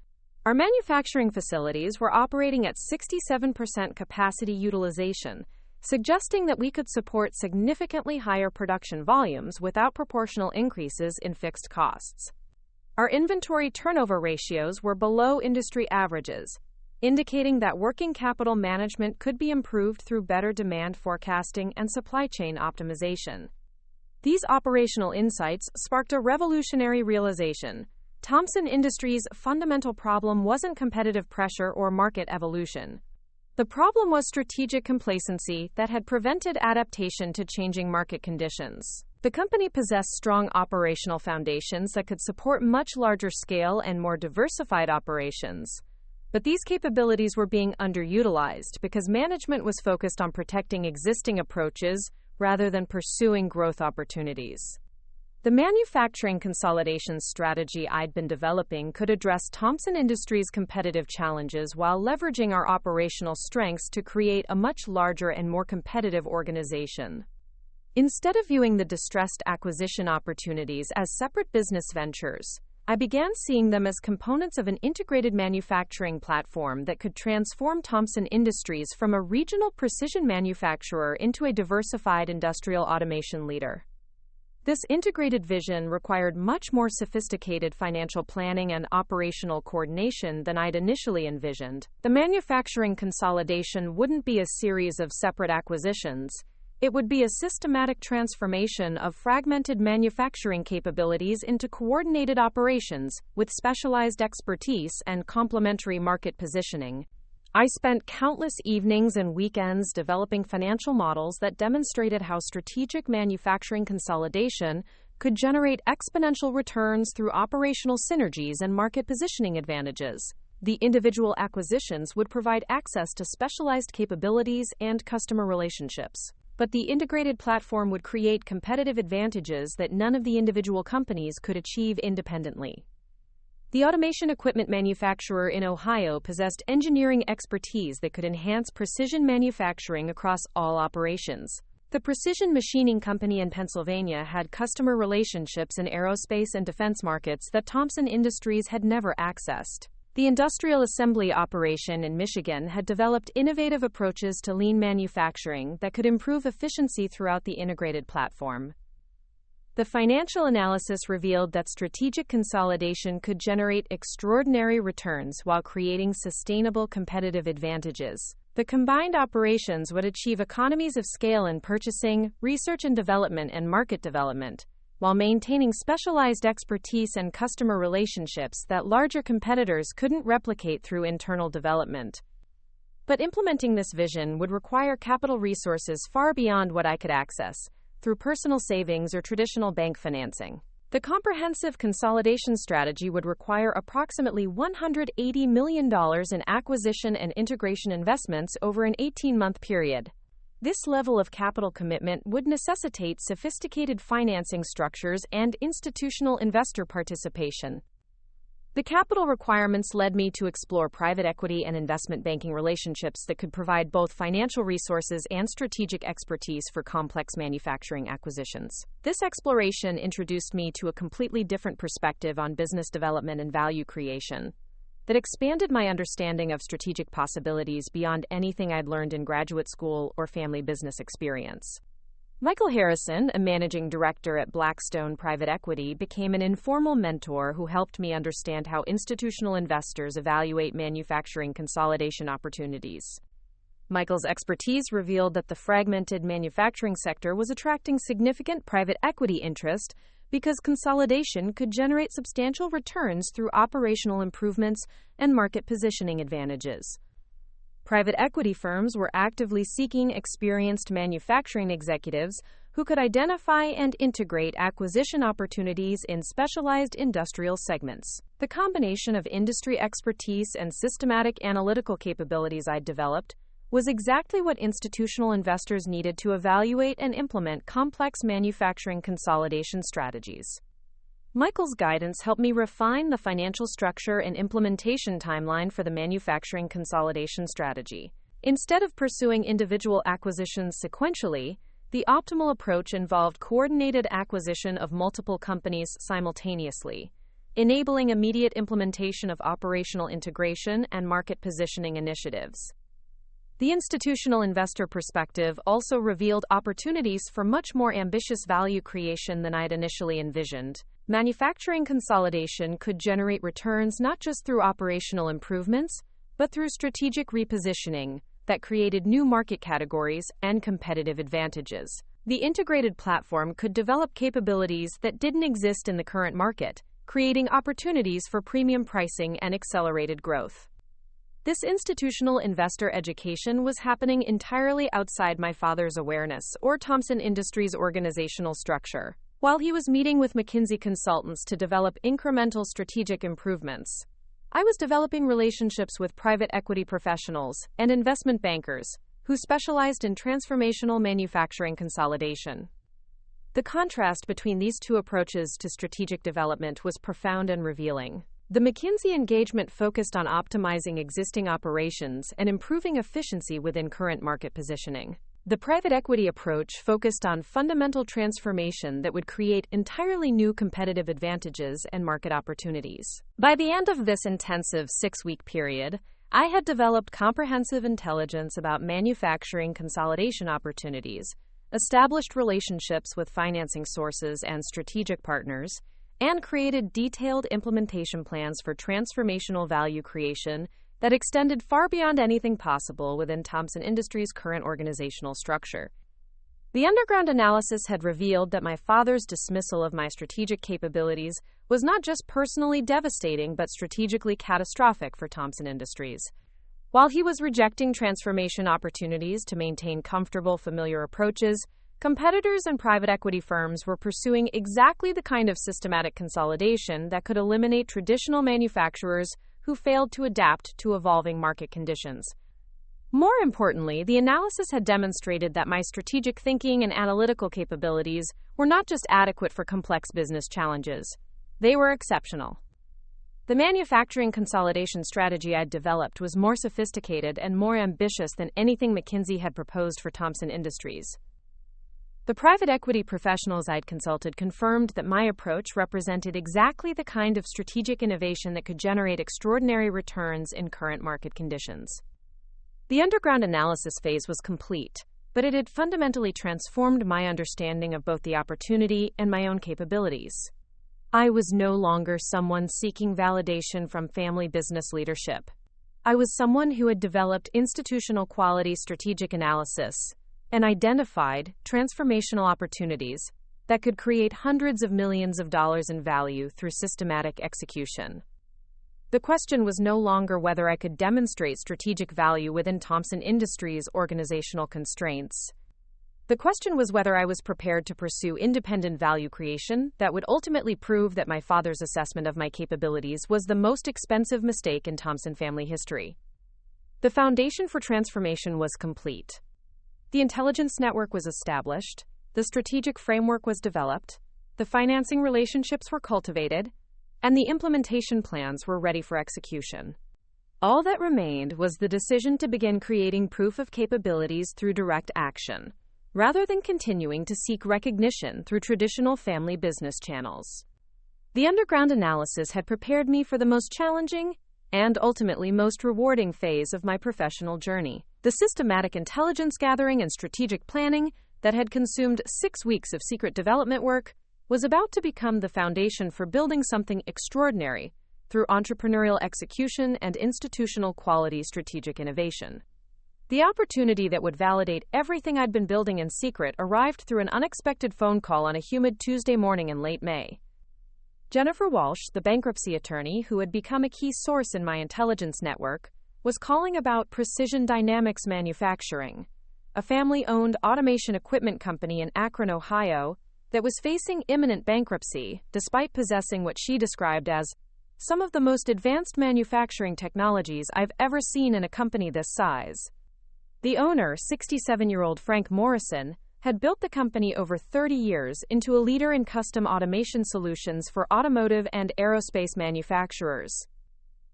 Our manufacturing facilities were operating at 67% capacity utilization, suggesting that we could support significantly higher production volumes without proportional increases in fixed costs. Our inventory turnover ratios were below industry averages, indicating that working capital management could be improved through better demand forecasting and supply chain optimization. These operational insights sparked a revolutionary realization. Thompson Industries' fundamental problem wasn't competitive pressure or market evolution. The problem was strategic complacency that had prevented adaptation to changing market conditions. The company possessed strong operational foundations that could support much larger scale and more diversified operations. But these capabilities were being underutilized because management was focused on protecting existing approaches rather than pursuing growth opportunities. The manufacturing consolidation strategy I'd been developing could address Thompson Industries' competitive challenges while leveraging our operational strengths to create a much larger and more competitive organization. Instead of viewing the distressed acquisition opportunities as separate business ventures, I began seeing them as components of an integrated manufacturing platform that could transform Thompson Industries from a regional precision manufacturer into a diversified industrial automation leader. This integrated vision required much more sophisticated financial planning and operational coordination than I'd initially envisioned. The manufacturing consolidation wouldn't be a series of separate acquisitions. It would be a systematic transformation of fragmented manufacturing capabilities into coordinated operations with specialized expertise and complementary market positioning. I spent countless evenings and weekends developing financial models that demonstrated how strategic manufacturing consolidation could generate exponential returns through operational synergies and market positioning advantages. The individual acquisitions would provide access to specialized capabilities and customer relationships, but the integrated platform would create competitive advantages that none of the individual companies could achieve independently. The automation equipment manufacturer in Ohio possessed engineering expertise that could enhance precision manufacturing across all operations. The precision machining company in Pennsylvania had customer relationships in aerospace and defense markets that Thompson Industries had never accessed. The industrial assembly operation in Michigan had developed innovative approaches to lean manufacturing that could improve efficiency throughout the integrated platform. The financial analysis revealed that strategic consolidation could generate extraordinary returns while creating sustainable competitive advantages. The combined operations would achieve economies of scale in purchasing, research and development, and market development, while maintaining specialized expertise and customer relationships that larger competitors couldn't replicate through internal development. But implementing this vision would require capital resources far beyond what I could access through personal savings or traditional bank financing. The comprehensive consolidation strategy would require approximately $180 million in acquisition and integration investments over an 18-month period. This level of capital commitment would necessitate sophisticated financing structures and institutional investor participation. The capital requirements led me to explore private equity and investment banking relationships that could provide both financial resources and strategic expertise for complex manufacturing acquisitions. This exploration introduced me to a completely different perspective on business development and value creation that expanded my understanding of strategic possibilities beyond anything I'd learned in graduate school or family business experience. Michael Harrison, a managing director at Blackstone Private Equity, became an informal mentor who helped me understand how institutional investors evaluate manufacturing consolidation opportunities. Michael's expertise revealed that the fragmented manufacturing sector was attracting significant private equity interest because consolidation could generate substantial returns through operational improvements and market positioning advantages. Private equity firms were actively seeking experienced manufacturing executives who could identify and integrate acquisition opportunities in specialized industrial segments. The combination of industry expertise and systematic analytical capabilities I developed was exactly what institutional investors needed to evaluate and implement complex manufacturing consolidation strategies. Michael's guidance helped me refine the financial structure and implementation timeline for the manufacturing consolidation strategy. Instead of pursuing individual acquisitions sequentially, the optimal approach involved coordinated acquisition of multiple companies simultaneously, enabling immediate implementation of operational integration and market positioning initiatives. The institutional investor perspective also revealed opportunities for much more ambitious value creation than I'd initially envisioned. Manufacturing consolidation could generate returns not just through operational improvements, but through strategic repositioning that created new market categories and competitive advantages. The integrated platform could develop capabilities that didn't exist in the current market, creating opportunities for premium pricing and accelerated growth. This institutional investor education was happening entirely outside my father's awareness or Thomson Industries' organizational structure. While he was meeting with McKinsey consultants to develop incremental strategic improvements, I was developing relationships with private equity professionals and investment bankers who specialized in transformational manufacturing consolidation. The contrast between these two approaches to strategic development was profound and revealing. The McKinsey engagement focused on optimizing existing operations and improving efficiency within current market positioning. The private equity approach focused on fundamental transformation that would create entirely new competitive advantages and market opportunities. By the end of this intensive 6-week period, I had developed comprehensive intelligence about manufacturing consolidation opportunities, established relationships with financing sources and strategic partners, and created detailed implementation plans for transformational value creation that extended far beyond anything possible within Thomson Industries' current organizational structure. The underground analysis had revealed that my father's dismissal of my strategic capabilities was not just personally devastating but strategically catastrophic for Thomson Industries. While he was rejecting transformation opportunities to maintain comfortable, familiar approaches, competitors and private equity firms were pursuing exactly the kind of systematic consolidation that could eliminate traditional manufacturers who failed to adapt to evolving market conditions. More importantly, the analysis had demonstrated that my strategic thinking and analytical capabilities were not just adequate for complex business challenges, they were exceptional. The manufacturing consolidation strategy I'd developed was more sophisticated and more ambitious than anything McKinsey had proposed for Thomson Industries. The private equity professionals I'd consulted confirmed that my approach represented exactly the kind of strategic innovation that could generate extraordinary returns in current market conditions. The underground analysis phase was complete, but it had fundamentally transformed my understanding of both the opportunity and my own capabilities. I was no longer someone seeking validation from family business leadership. I was someone who had developed institutional quality strategic analysis and identified transformational opportunities that could create hundreds of millions of dollars in value through systematic execution. The question was no longer whether I could demonstrate strategic value within Thomson Industries' organizational constraints. The question was whether I was prepared to pursue independent value creation that would ultimately prove that my father's assessment of my capabilities was the most expensive mistake in Thomson family history. The foundation for transformation was complete. The intelligence network was established, the strategic framework was developed, the financing relationships were cultivated, and the implementation plans were ready for execution. All that remained was the decision to begin creating proof of capabilities through direct action, rather than continuing to seek recognition through traditional family business channels. The underground analysis had prepared me for the most challenging and ultimately most rewarding phase of my professional journey. The systematic intelligence gathering and strategic planning that had consumed 6 weeks of secret development work was about to become the foundation for building something extraordinary through entrepreneurial execution and institutional quality strategic innovation. The opportunity that would validate everything I'd been building in secret arrived through an unexpected phone call on a humid Tuesday morning in late May. Jennifer Walsh, the bankruptcy attorney who had become a key source in my intelligence network, was calling about Precision Dynamics Manufacturing, a family-owned automation equipment company in Akron, Ohio, that was facing imminent bankruptcy despite possessing what she described as some of the most advanced manufacturing technologies I've ever seen in a company this size. The owner, 67-year-old Frank Morrison, had built the company over 30 years into a leader in custom automation solutions for automotive and aerospace manufacturers.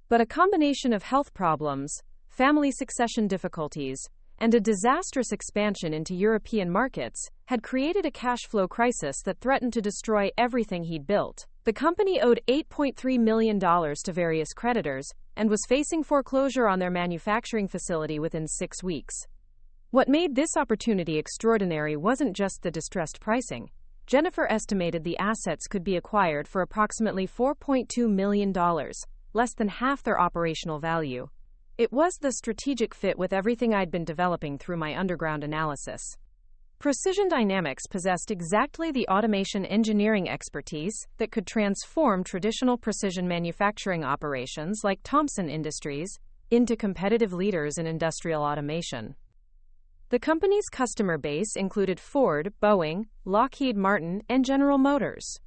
But a combination of health problems, family succession difficulties, and a disastrous expansion into European markets had created a cash flow crisis that threatened to destroy everything he'd built. The company owed $8.3 million to various creditors and was facing foreclosure on their manufacturing facility within 6 weeks. What made this opportunity extraordinary wasn't just the distressed pricing. Jennifer estimated the assets could be acquired for approximately $4.2 million, less than half their operational value. It was the strategic fit with everything I'd been developing through my underground analysis. Precision Dynamics possessed exactly the automation engineering expertise that could transform traditional precision manufacturing operations like Thomson Industries into competitive leaders in industrial automation. The company's customer base included Ford, Boeing, Lockheed Martin, and General Motors.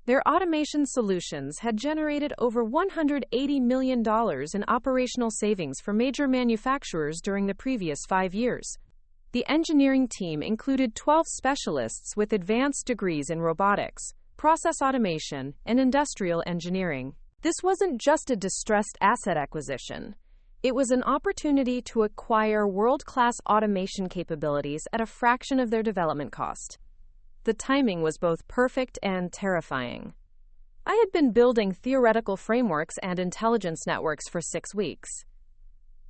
Their automation solutions had generated over $180 million in operational savings for major manufacturers during the previous 5 years. The engineering team included 12 specialists with advanced degrees in robotics, process automation, and industrial engineering. This wasn't just a distressed asset acquisition. It was an opportunity to acquire world-class automation capabilities at a fraction of their development cost. The timing was both perfect and terrifying. I had been building theoretical frameworks and intelligence networks for 6 weeks,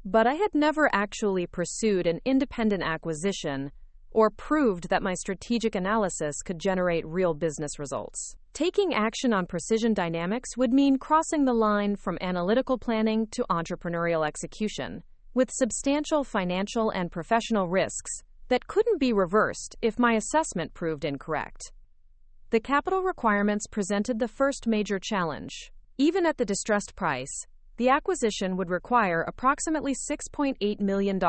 but I had never actually pursued an independent acquisition or proved that my strategic analysis could generate real business results. Taking action on Precision Dynamics would mean crossing the line from analytical planning to entrepreneurial execution, with substantial financial and professional risks that couldn't be reversed if my assessment proved incorrect. The capital requirements presented the first major challenge. Even at the distressed price, the acquisition would require approximately $6.8 million,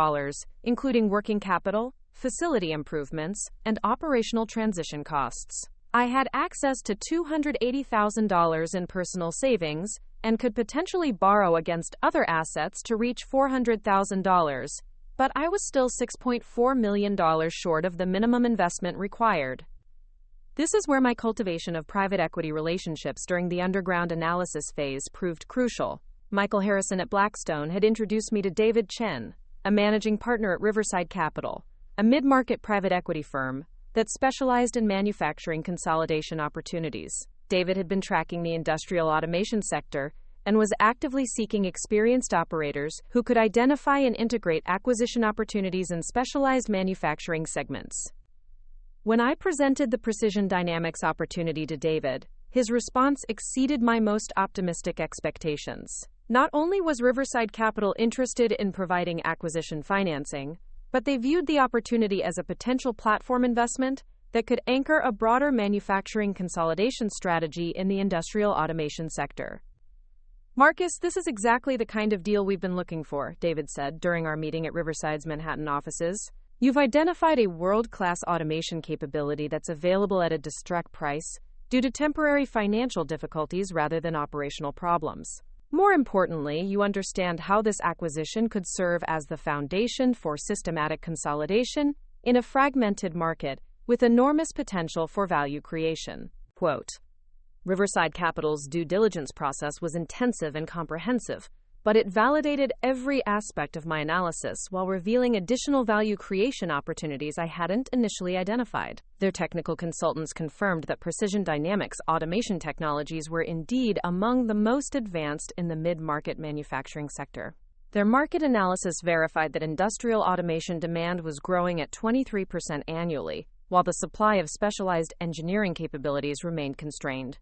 including working capital, facility improvements, and operational transition costs. I had access to $280,000 in personal savings and could potentially borrow against other assets to reach $400,000, but I was still $6.4 million short of the minimum investment required. This is where my cultivation of private equity relationships during the underground analysis phase proved crucial. Michael Harrison at Blackstone had introduced me to David Chen, a managing partner at Riverside Capital, a mid-market private equity firm that specialized in manufacturing consolidation opportunities. David had been tracking the industrial automation sector and was actively seeking experienced operators who could identify and integrate acquisition opportunities in specialized manufacturing segments. When I presented the Precision Dynamics opportunity to David, his response exceeded my most optimistic expectations. Not only was Riverside Capital interested in providing acquisition financing, but they viewed the opportunity as a potential platform investment that could anchor a broader manufacturing consolidation strategy in the industrial automation sector. "Marcus, this is exactly the kind of deal we've been looking for," David said during our meeting at Riverside's Manhattan offices. "You've identified a world-class automation capability that's available at a distressed price due to temporary financial difficulties rather than operational problems. More importantly, you understand how this acquisition could serve as the foundation for systematic consolidation in a fragmented market with enormous potential for value creation." Quote, Riverside Capital's due diligence process was intensive and comprehensive, but it validated every aspect of my analysis while revealing additional value creation opportunities I hadn't initially identified. Their technical consultants confirmed that Precision Dynamics automation technologies were indeed among the most advanced in the mid-market manufacturing sector. Their market analysis verified that industrial automation demand was growing at 23% annually, while the supply of specialized engineering capabilities remained constrained.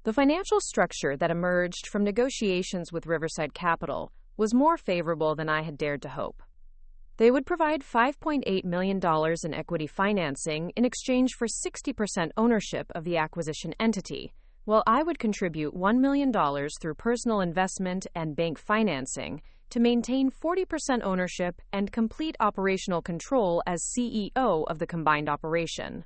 The financial structure that emerged from negotiations with Riverside Capital was more favorable than I had dared to hope. They would provide $5.8 million in equity financing in exchange for 60% ownership of the acquisition entity, while I would contribute $1 million through personal investment and bank financing to maintain 40% ownership and complete operational control as CEO of the combined operation.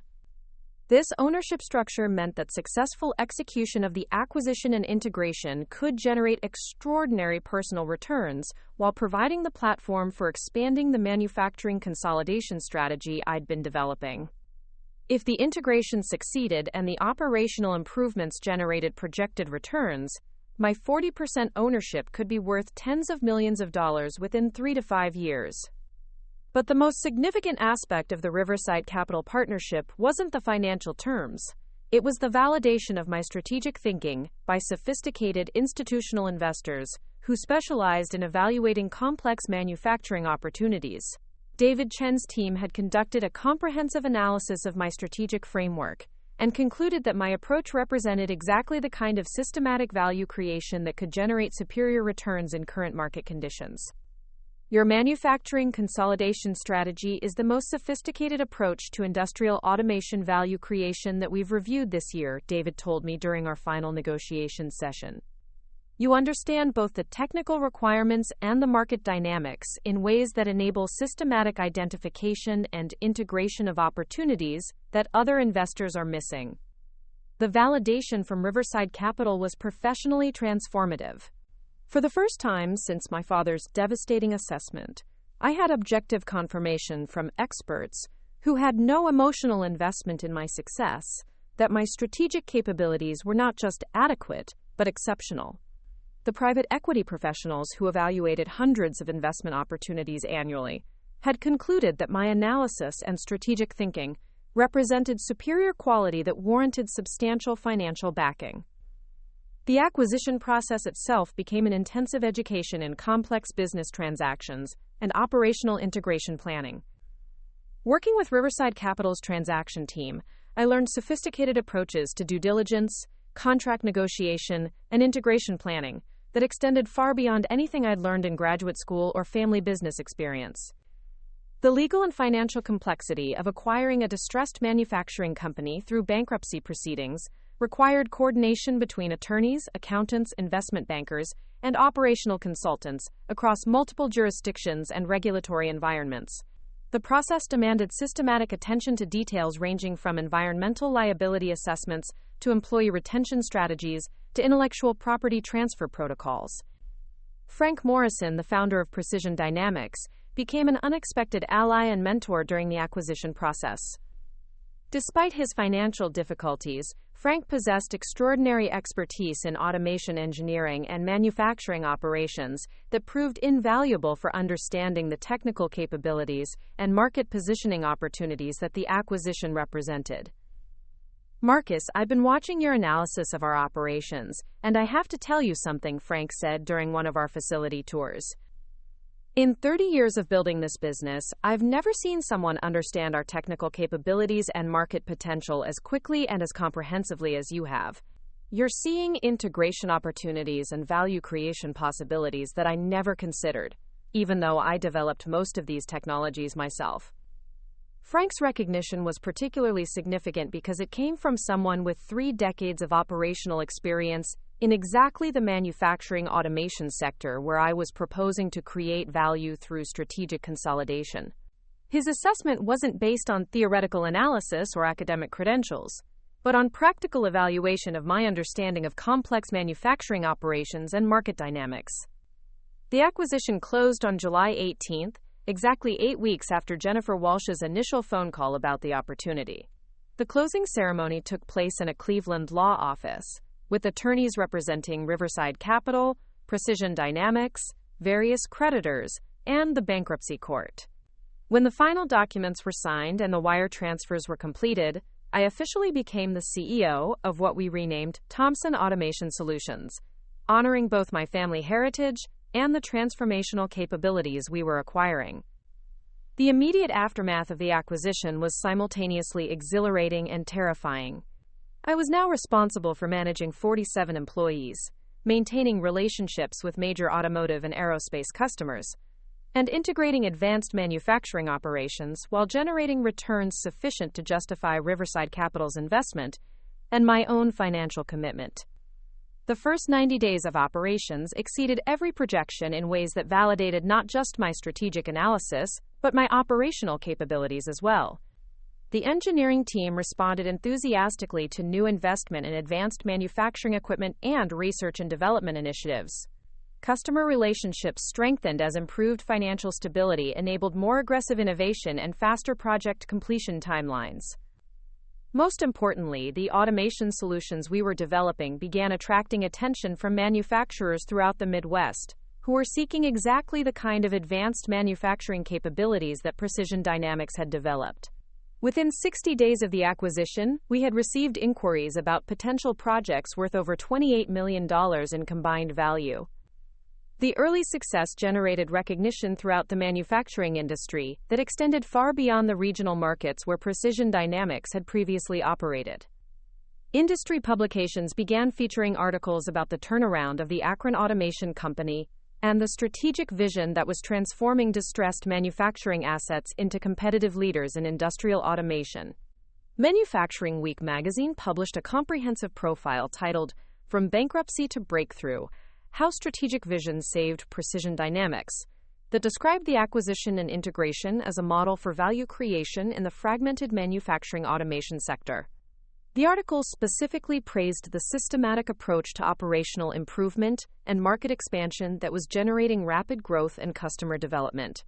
This ownership structure meant that successful execution of the acquisition and integration could generate extraordinary personal returns while providing the platform for expanding the manufacturing consolidation strategy I'd been developing. If the integration succeeded and the operational improvements generated projected returns, my 40% ownership could be worth tens of millions of dollars within 3 to 5 years. But the most significant aspect of the Riverside Capital partnership wasn't the financial terms. It was the validation of my strategic thinking by sophisticated institutional investors who specialized in evaluating complex manufacturing opportunities. David Chen's team had conducted a comprehensive analysis of my strategic framework and concluded that my approach represented exactly the kind of systematic value creation that could generate superior returns in current market conditions. Your manufacturing consolidation strategy is the most sophisticated approach to industrial automation value creation that we've reviewed this year, David told me during our final negotiation session. You understand both the technical requirements and the market dynamics in ways that enable systematic identification and integration of opportunities that other investors are missing. The validation from Riverside Capital was professionally transformative. For the first time since my father's devastating assessment, I had objective confirmation from experts who had no emotional investment in my success that my strategic capabilities were not just adequate, but exceptional. The private equity professionals who evaluated hundreds of investment opportunities annually had concluded that my analysis and strategic thinking represented superior quality that warranted substantial financial backing. The acquisition process itself became an intensive education in complex business transactions and operational integration planning. Working with Riverside Capital's transaction team, I learned sophisticated approaches to due diligence, contract negotiation, and integration planning that extended far beyond anything I'd learned in graduate school or family business experience. The legal and financial complexity of acquiring a distressed manufacturing company through bankruptcy proceedings required coordination between attorneys, accountants, investment bankers, and operational consultants across multiple jurisdictions and regulatory environments. The process demanded systematic attention to details ranging from environmental liability assessments to employee retention strategies to intellectual property transfer protocols. Frank Morrison, the founder of Precision Dynamics, became an unexpected ally and mentor during the acquisition process. Despite his financial difficulties, Frank possessed extraordinary expertise in automation engineering and manufacturing operations that proved invaluable for understanding the technical capabilities and market positioning opportunities that the acquisition represented. Marcus, I've been watching your analysis of our operations, and I have to tell you something, Frank said during one of our facility tours. In 30 years of building this business, I've never seen someone understand our technical capabilities and market potential as quickly and as comprehensively as you have. You're seeing integration opportunities and value creation possibilities that I never considered, even though I developed most of these technologies myself. Frank's recognition was particularly significant because it came from someone with 3 decades of operational experience in exactly the manufacturing automation sector where I was proposing to create value through strategic consolidation. His assessment wasn't based on theoretical analysis or academic credentials, but on practical evaluation of my understanding of complex manufacturing operations and market dynamics. The acquisition closed on July 18th, exactly 8 weeks after Jennifer Walsh's initial phone call about the opportunity. The closing ceremony took place in a Cleveland law office, with attorneys representing Riverside Capital, Precision Dynamics, various creditors, and the bankruptcy court. When the final documents were signed and the wire transfers were completed, I officially became the CEO of what we renamed Thompson Automation Solutions, honoring both my family heritage and the transformational capabilities we were acquiring. The immediate aftermath of the acquisition was simultaneously exhilarating and terrifying. I was now responsible for managing 47 employees, maintaining relationships with major automotive and aerospace customers, and integrating advanced manufacturing operations while generating returns sufficient to justify Riverside Capital's investment and my own financial commitment. The first 90 days of operations exceeded every projection in ways that validated not just my strategic analysis, but my operational capabilities as well. The engineering team responded enthusiastically to new investment in advanced manufacturing equipment and research and development initiatives. Customer relationships strengthened as improved financial stability enabled more aggressive innovation and faster project completion timelines. Most importantly, the automation solutions we were developing began attracting attention from manufacturers throughout the Midwest, who were seeking exactly the kind of advanced manufacturing capabilities that Precision Dynamics had developed. Within 60 days of the acquisition, we had received inquiries about potential projects worth over $28 million in combined value. The early success generated recognition throughout the manufacturing industry that extended far beyond the regional markets where Precision Dynamics had previously operated. Industry publications began featuring articles about the turnaround of the Akron Automation Company and the strategic vision that was transforming distressed manufacturing assets into competitive leaders in industrial automation. Manufacturing Week magazine published a comprehensive profile titled "From Bankruptcy to Breakthrough: How Strategic Vision Saved Precision Dynamics," that described the acquisition and integration as a model for value creation in the fragmented manufacturing automation sector. The article specifically praised the systematic approach to operational improvement and market expansion that was generating rapid growth and customer development.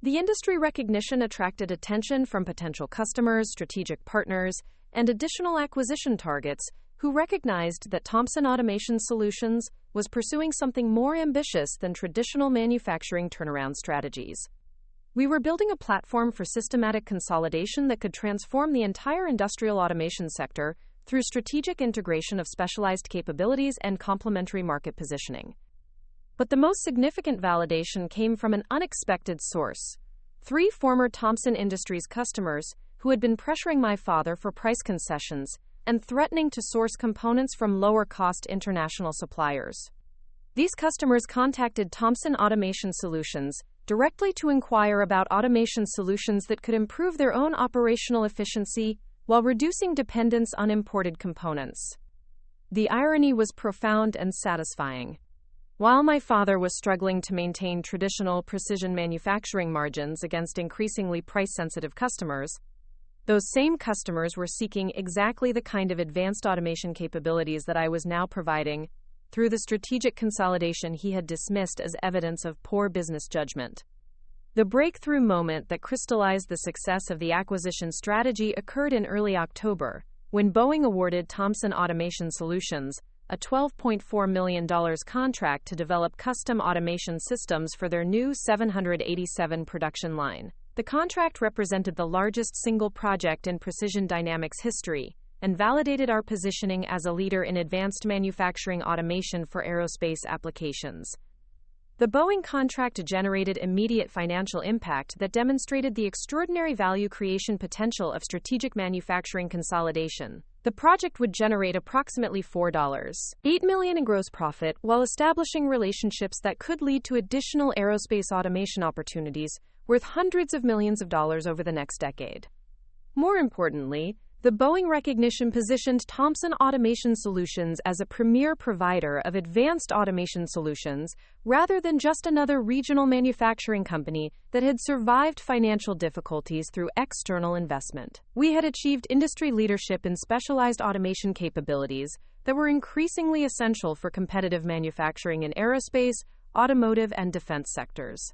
The industry recognition attracted attention from potential customers, strategic partners, and additional acquisition targets who recognized that Thomson Automation Solutions was pursuing something more ambitious than traditional manufacturing turnaround strategies. We were building a platform for systematic consolidation that could transform the entire industrial automation sector through strategic integration of specialized capabilities and complementary market positioning. But the most significant validation came from an unexpected source: 3 former Thomson Industries customers who had been pressuring my father for price concessions and threatening to source components from lower-cost international suppliers. These customers contacted Thomson Automation Solutions directly to inquire about automation solutions that could improve their own operational efficiency while reducing dependence on imported components. The irony was profound and satisfying. While my father was struggling to maintain traditional precision manufacturing margins against increasingly price-sensitive customers, those same customers were seeking exactly the kind of advanced automation capabilities that I was now providing through the strategic consolidation he had dismissed as evidence of poor business judgment. The breakthrough moment that crystallized the success of the acquisition strategy occurred in early October, when Boeing awarded Thomson Automation Solutions a $12.4 million contract to develop custom automation systems for their new 787 production line. The contract represented the largest single project in Precision Dynamics history and validated our positioning as a leader in advanced manufacturing automation for aerospace applications. The Boeing contract generated immediate financial impact that demonstrated the extraordinary value creation potential of strategic manufacturing consolidation. The project would generate approximately $4.8 million in gross profit while establishing relationships that could lead to additional aerospace automation opportunities worth hundreds of millions of dollars over the next decade. More importantly, the Boeing recognition positioned Thomson Automation Solutions as a premier provider of advanced automation solutions rather than just another regional manufacturing company that had survived financial difficulties through external investment. We had achieved industry leadership in specialized automation capabilities that were increasingly essential for competitive manufacturing in aerospace, automotive, and defense sectors.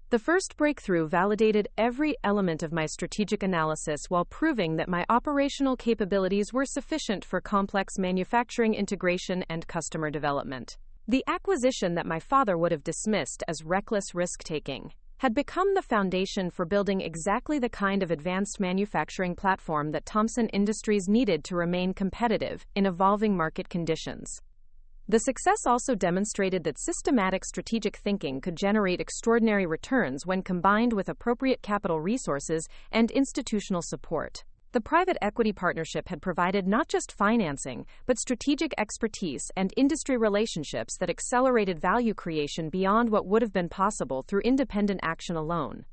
The first breakthrough validated every element of my strategic analysis while proving that my operational capabilities were sufficient for complex manufacturing integration and customer development. The acquisition that my father would have dismissed as reckless risk-taking had become the foundation for building exactly the kind of advanced manufacturing platform that Thomson Industries needed to remain competitive in evolving market conditions. The success also demonstrated that systematic strategic thinking could generate extraordinary returns when combined with appropriate capital resources and institutional support. The private equity partnership had provided not just financing, but strategic expertise and industry relationships that accelerated value creation beyond what would have been possible through independent action alone.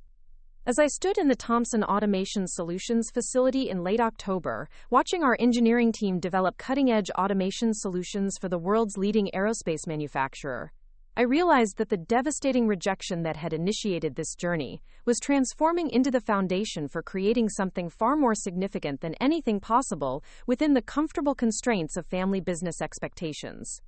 As I stood in the Thomson Automation Solutions facility in late October, watching our engineering team develop cutting-edge automation solutions for the world's leading aerospace manufacturer, I realized that the devastating rejection that had initiated this journey was transforming into the foundation for creating something far more significant than anything possible within the comfortable constraints of family business expectations.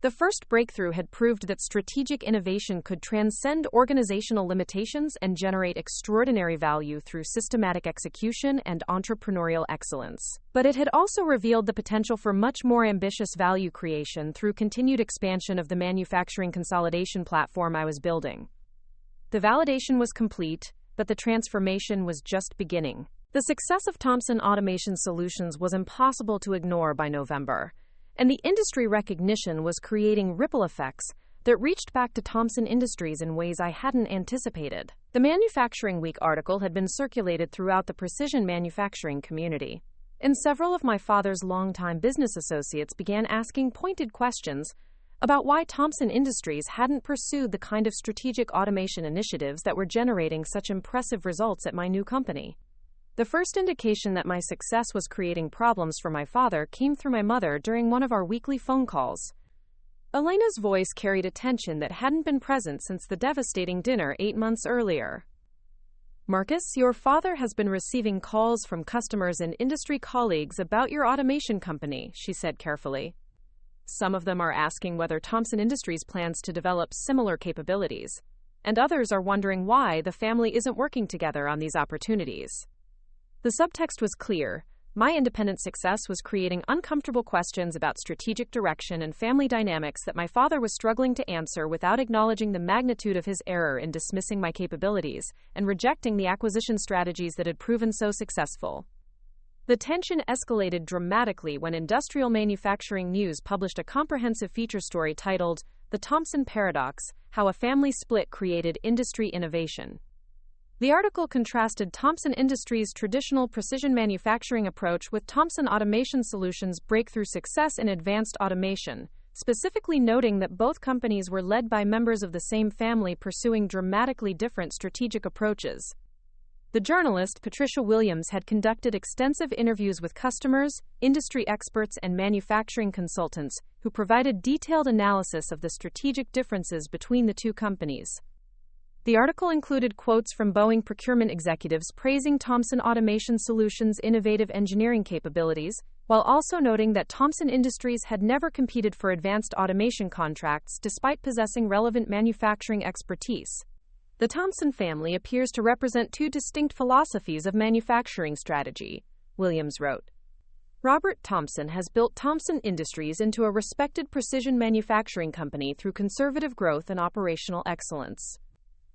The first breakthrough had proved that strategic innovation could transcend organizational limitations and generate extraordinary value through systematic execution and entrepreneurial excellence. But it had also revealed the potential for much more ambitious value creation through continued expansion of the manufacturing consolidation platform I was building. The validation was complete, but the transformation was just beginning. The success of Thomson Automation Solutions was impossible to ignore by November, and the industry recognition was creating ripple effects that reached back to Thomson Industries in ways I hadn't anticipated. The Manufacturing Week article had been circulated throughout the precision manufacturing community, and several of my father's longtime business associates began asking pointed questions about why Thomson Industries hadn't pursued the kind of strategic automation initiatives that were generating such impressive results at my new company. The first indication that my success was creating problems for my father came through my mother during one of our weekly phone calls. Elena's voice carried a tension that hadn't been present since the devastating dinner 8 months earlier. "Marcus, your father has been receiving calls from customers and industry colleagues about your automation company," she said carefully. "Some of them are asking whether Thomson Industries plans to develop similar capabilities, and others are wondering why the family isn't working together on these opportunities." The subtext was clear. My independent success was creating uncomfortable questions about strategic direction and family dynamics that my father was struggling to answer without acknowledging the magnitude of his error in dismissing my capabilities and rejecting the acquisition strategies that had proven so successful. The tension escalated dramatically when Industrial Manufacturing News published a comprehensive feature story titled "The Thomson Paradox: How a Family Split Created Industry Innovation." The article contrasted Thomson Industries' traditional precision manufacturing approach with Thomson Automation Solutions' breakthrough success in advanced automation, specifically noting that both companies were led by members of the same family pursuing dramatically different strategic approaches. The journalist, Patricia Williams, had conducted extensive interviews with customers, industry experts, and manufacturing consultants who provided detailed analysis of the strategic differences between the two companies. The article included quotes from Boeing procurement executives praising Thomson Automation Solutions' innovative engineering capabilities, while also noting that Thomson Industries had never competed for advanced automation contracts despite possessing relevant manufacturing expertise. The Thomson family appears to represent two distinct philosophies of manufacturing strategy, Williams wrote. Robert Thomson has built Thomson Industries into a respected precision manufacturing company through conservative growth and operational excellence.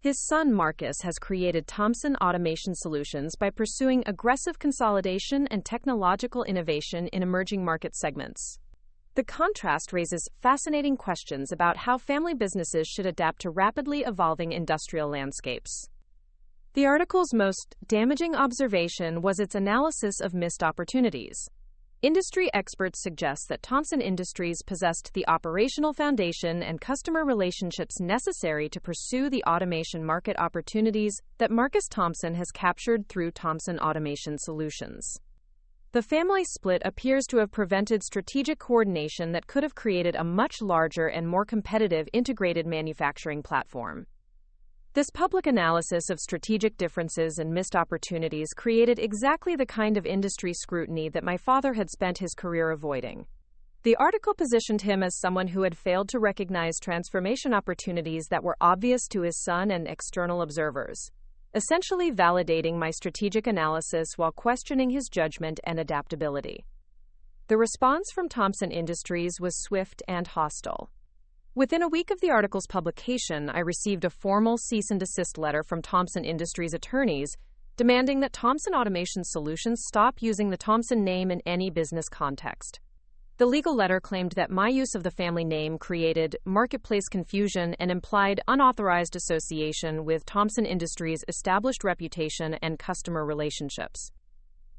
His son Marcus has created Thomson Automation Solutions by pursuing aggressive consolidation and technological innovation in emerging market segments. The contrast raises fascinating questions about how family businesses should adapt to rapidly evolving industrial landscapes. The article's most damaging observation was its analysis of missed opportunities. Industry experts suggest that Thomson Industries possessed the operational foundation and customer relationships necessary to pursue the automation market opportunities that Marcus Thomson has captured through Thomson Automation Solutions. The family split appears to have prevented strategic coordination that could have created a much larger and more competitive integrated manufacturing platform. This public analysis of strategic differences and missed opportunities created exactly the kind of industry scrutiny that my father had spent his career avoiding. The article positioned him as someone who had failed to recognize transformation opportunities that were obvious to his son and external observers, essentially validating my strategic analysis while questioning his judgment and adaptability. The response from Thomson Industries was swift and hostile. Within a week of the article's publication, I received a formal cease and desist letter from Thomson Industries attorneys demanding that Thomson Automation Solutions stop using the Thomson name in any business context. The legal letter claimed that my use of the family name created marketplace confusion and implied unauthorized association with Thompson Industries' established reputation and customer relationships.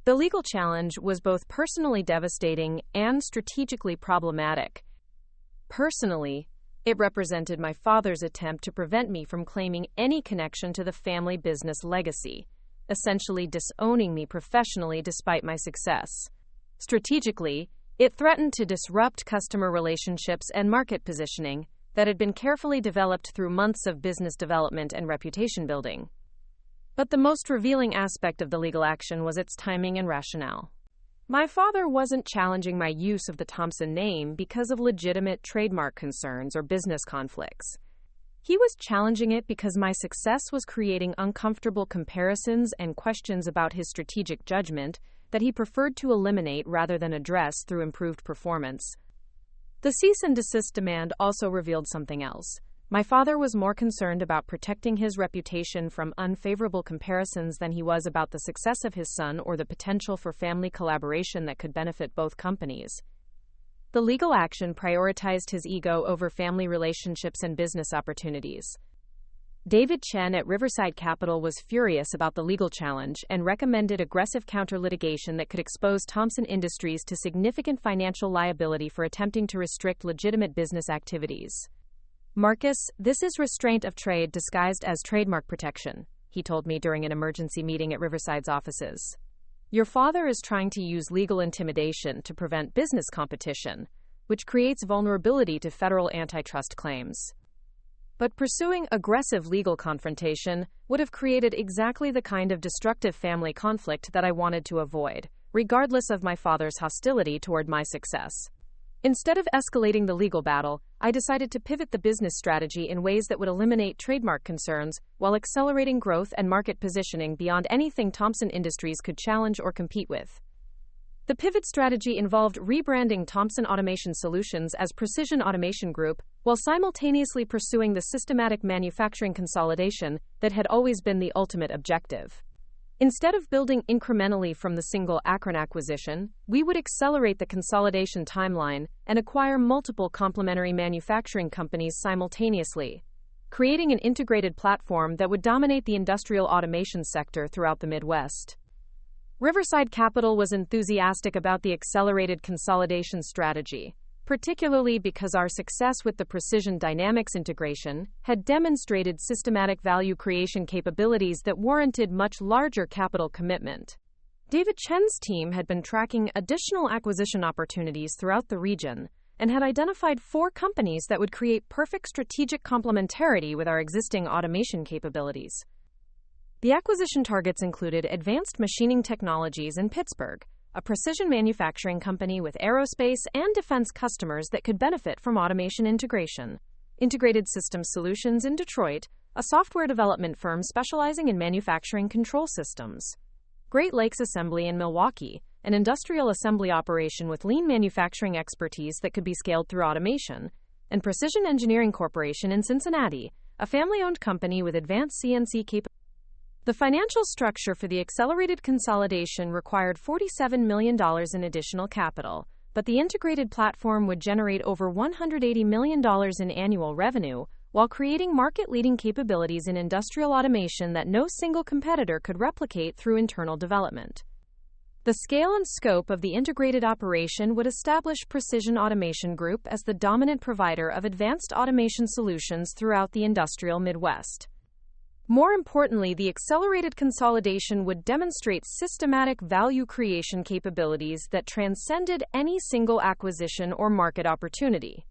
The legal challenge was both personally devastating and strategically problematic. Personally, it represented my father's attempt to prevent me from claiming any connection to the family business legacy, essentially disowning me professionally despite my success. Strategically, it threatened to disrupt customer relationships and market positioning that had been carefully developed through months of business development and reputation building. But the most revealing aspect of the legal action was its timing and rationale. My father wasn't challenging my use of the Thompson name because of legitimate trademark concerns or business conflicts. He was challenging it because my success was creating uncomfortable comparisons and questions about his strategic judgment that he preferred to eliminate rather than address through improved performance. The cease and desist demand also revealed something else. My father was more concerned about protecting his reputation from unfavorable comparisons than he was about the success of his son or the potential for family collaboration that could benefit both companies. The legal action prioritized his ego over family relationships and business opportunities. David Chen at Riverside Capital was furious about the legal challenge and recommended aggressive counter-litigation that could expose Thompson Industries to significant financial liability for attempting to restrict legitimate business activities. "Marcus, this is restraint of trade disguised as trademark protection," he told me during an emergency meeting at Riverside's offices. "Your father is trying to use legal intimidation to prevent business competition, which creates vulnerability to federal antitrust claims." But pursuing aggressive legal confrontation would have created exactly the kind of destructive family conflict that I wanted to avoid, regardless of my father's hostility toward my success. Instead of escalating the legal battle, I decided to pivot the business strategy in ways that would eliminate trademark concerns while accelerating growth and market positioning beyond anything Thompson Industries could challenge or compete with. The pivot strategy involved rebranding Thompson Automation Solutions as Precision Automation Group, while simultaneously pursuing the systematic manufacturing consolidation that had always been the ultimate objective. Instead of building incrementally from the single Akron acquisition, we would accelerate the consolidation timeline and acquire multiple complementary manufacturing companies simultaneously, creating an integrated platform that would dominate the industrial automation sector throughout the Midwest. Riverside Capital was enthusiastic about the accelerated consolidation strategy, particularly because our success with the Precision Dynamics integration had demonstrated systematic value creation capabilities that warranted much larger capital commitment. David Chen's team had been tracking additional acquisition opportunities throughout the region and had identified 4 companies that would create perfect strategic complementarity with our existing automation capabilities. The acquisition targets included Advanced Machining Technologies in Pittsburgh, a precision manufacturing company with aerospace and defense customers that could benefit from automation integration, Integrated Systems Solutions in Detroit, a software development firm specializing in manufacturing control systems, Great Lakes Assembly in Milwaukee, an industrial assembly operation with lean manufacturing expertise that could be scaled through automation, and Precision Engineering Corporation in Cincinnati, a family-owned company with advanced CNC capabilities. The financial structure for the accelerated consolidation required $47 million in additional capital, but the integrated platform would generate over $180 million in annual revenue, while creating market-leading capabilities in industrial automation that no single competitor could replicate through internal development. The scale and scope of the integrated operation would establish Precision Automation Group as the dominant provider of advanced automation solutions throughout the industrial Midwest. More importantly, the accelerated consolidation would demonstrate systematic value creation capabilities that transcended any single acquisition or market opportunity.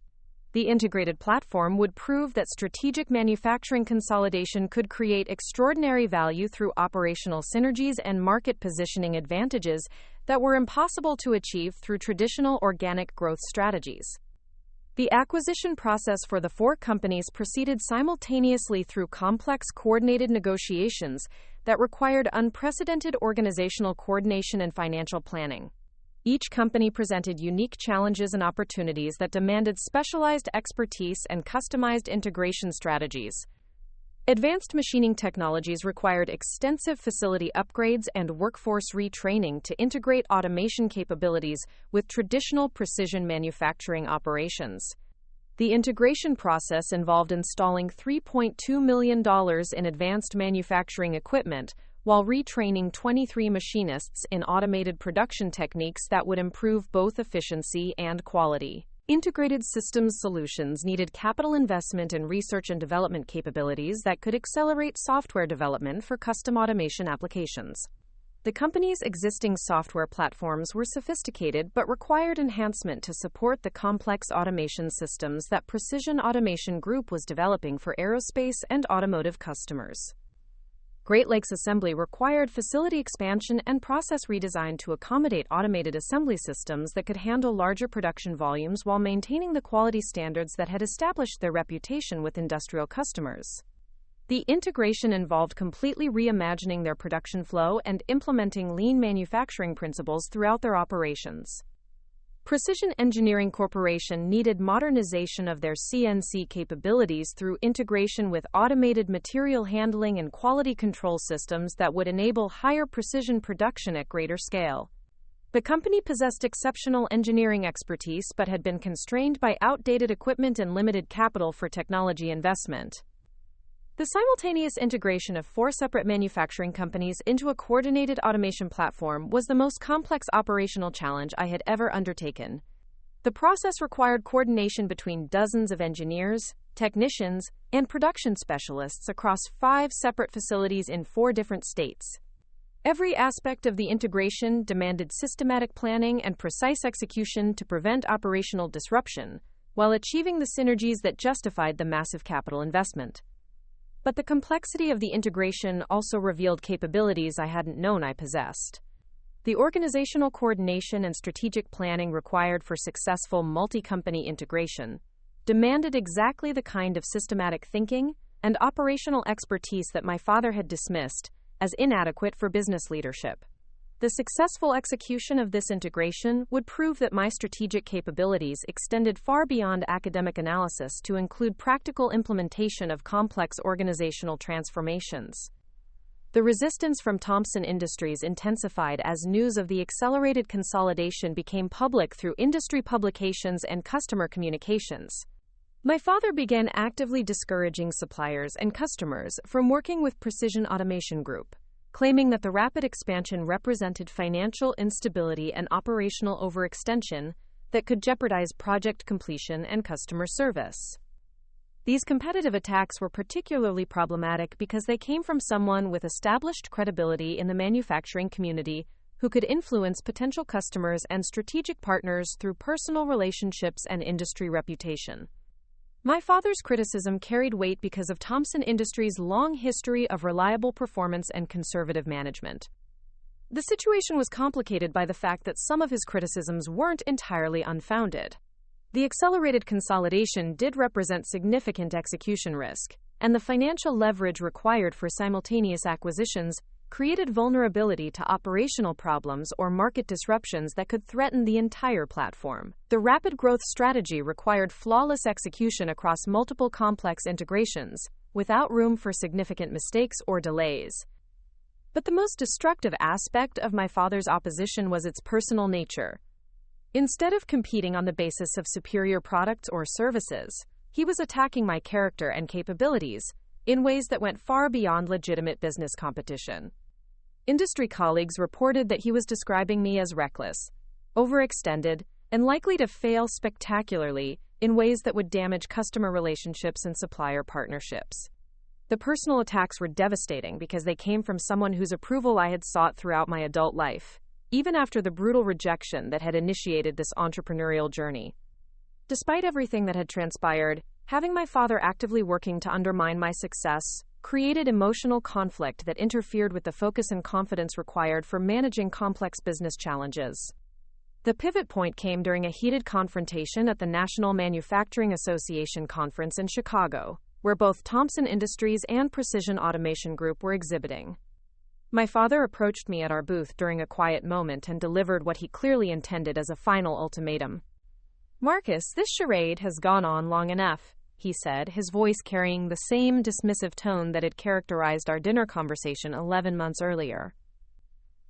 The integrated platform would prove that strategic manufacturing consolidation could create extraordinary value through operational synergies and market positioning advantages that were impossible to achieve through traditional organic growth strategies. The acquisition process for the 4 companies proceeded simultaneously through complex coordinated negotiations that required unprecedented organizational coordination and financial planning. Each company presented unique challenges and opportunities that demanded specialized expertise and customized integration strategies. Advanced machining technologies required extensive facility upgrades and workforce retraining to integrate automation capabilities with traditional precision manufacturing operations. The integration process involved installing $3.2 million in advanced manufacturing equipment while retraining 23 machinists in automated production techniques that would improve both efficiency and quality. Integrated systems solutions needed capital investment in research and development capabilities that could accelerate software development for custom automation applications. The company's existing software platforms were sophisticated but required enhancement to support the complex automation systems that Precision Automation Group was developing for aerospace and automotive customers. Great Lakes Assembly required facility expansion and process redesign to accommodate automated assembly systems that could handle larger production volumes while maintaining the quality standards that had established their reputation with industrial customers. The integration involved completely reimagining their production flow and implementing lean manufacturing principles throughout their operations. Precision Engineering Corporation needed modernization of their CNC capabilities through integration with automated material handling and quality control systems that would enable higher precision production at greater scale. The company possessed exceptional engineering expertise but had been constrained by outdated equipment and limited capital for technology investment. The simultaneous integration of 4 separate manufacturing companies into a coordinated automation platform was the most complex operational challenge I had ever undertaken. The process required coordination between dozens of engineers, technicians, and production specialists across 5 separate facilities in 4 different states. Every aspect of the integration demanded systematic planning and precise execution to prevent operational disruption, while achieving the synergies that justified the massive capital investment. But the complexity of the integration also revealed capabilities I hadn't known I possessed. The organizational coordination and strategic planning required for successful multi-company integration demanded exactly the kind of systematic thinking and operational expertise that my father had dismissed as inadequate for business leadership. The successful execution of this integration would prove that my strategic capabilities extended far beyond academic analysis to include practical implementation of complex organizational transformations. The resistance from Thompson Industries intensified as news of the accelerated consolidation became public through industry publications and customer communications. My father began actively discouraging suppliers and customers from working with Precision Automation Group, claiming that the rapid expansion represented financial instability and operational overextension that could jeopardize project completion and customer service. These competitive attacks were particularly problematic because they came from someone with established credibility in the manufacturing community who could influence potential customers and strategic partners through personal relationships and industry reputation. My father's criticism carried weight because of Thompson Industries' long history of reliable performance and conservative management. The situation was complicated by the fact that some of his criticisms weren't entirely unfounded. The accelerated consolidation did represent significant execution risk, and the financial leverage required for simultaneous acquisitions created vulnerability to operational problems or market disruptions that could threaten the entire platform. The rapid growth strategy required flawless execution across multiple complex integrations, without room for significant mistakes or delays. But the most destructive aspect of my father's opposition was its personal nature. Instead of competing on the basis of superior products or services, he was attacking my character and capabilities in ways that went far beyond legitimate business competition. Industry colleagues reported that he was describing me as reckless, overextended, and likely to fail spectacularly in ways that would damage customer relationships and supplier partnerships. The personal attacks were devastating because they came from someone whose approval I had sought throughout my adult life, even after the brutal rejection that had initiated this entrepreneurial journey. Despite everything that had transpired, having my father actively working to undermine my success created emotional conflict that interfered with the focus and confidence required for managing complex business challenges. The pivot point came during a heated confrontation at the National Manufacturing Association conference in Chicago, where both Thompson Industries and Precision Automation Group were exhibiting. My father approached me at our booth during a quiet moment and delivered what he clearly intended as a final ultimatum. "Marcus, this charade has gone on long enough. he said, his voice carrying the same dismissive tone that had characterized our dinner conversation 11 months earlier.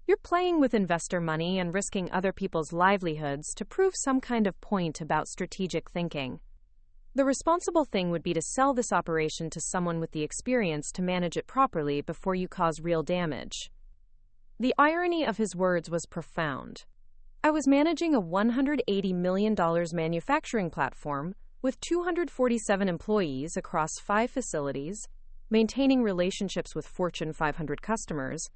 You're playing with investor money and risking other people's livelihoods to prove some kind of point about strategic thinking. The responsible thing would be to sell this operation to someone with the experience to manage it properly before you cause real damage. The irony of his words was profound. I was managing a $180 million manufacturing platform with 247 employees across 5 facilities, maintaining relationships with Fortune 500 customers,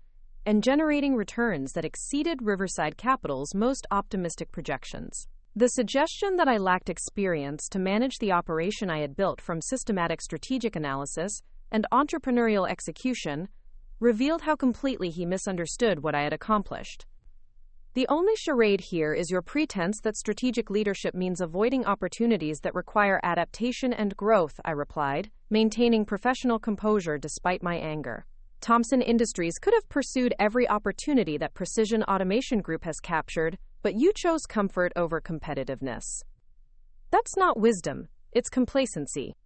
and generating returns that exceeded Riverside Capital's most optimistic projections. The suggestion that I lacked experience to manage the operation I had built from systematic strategic analysis and entrepreneurial execution revealed how completely he misunderstood what I had accomplished. The only charade here is your pretense that strategic leadership means avoiding opportunities that require adaptation and growth, I replied, maintaining professional composure despite my anger. Thomson Industries could have pursued every opportunity that Precision Automation Group has captured, but you chose comfort over competitiveness. That's not wisdom, it's complacency.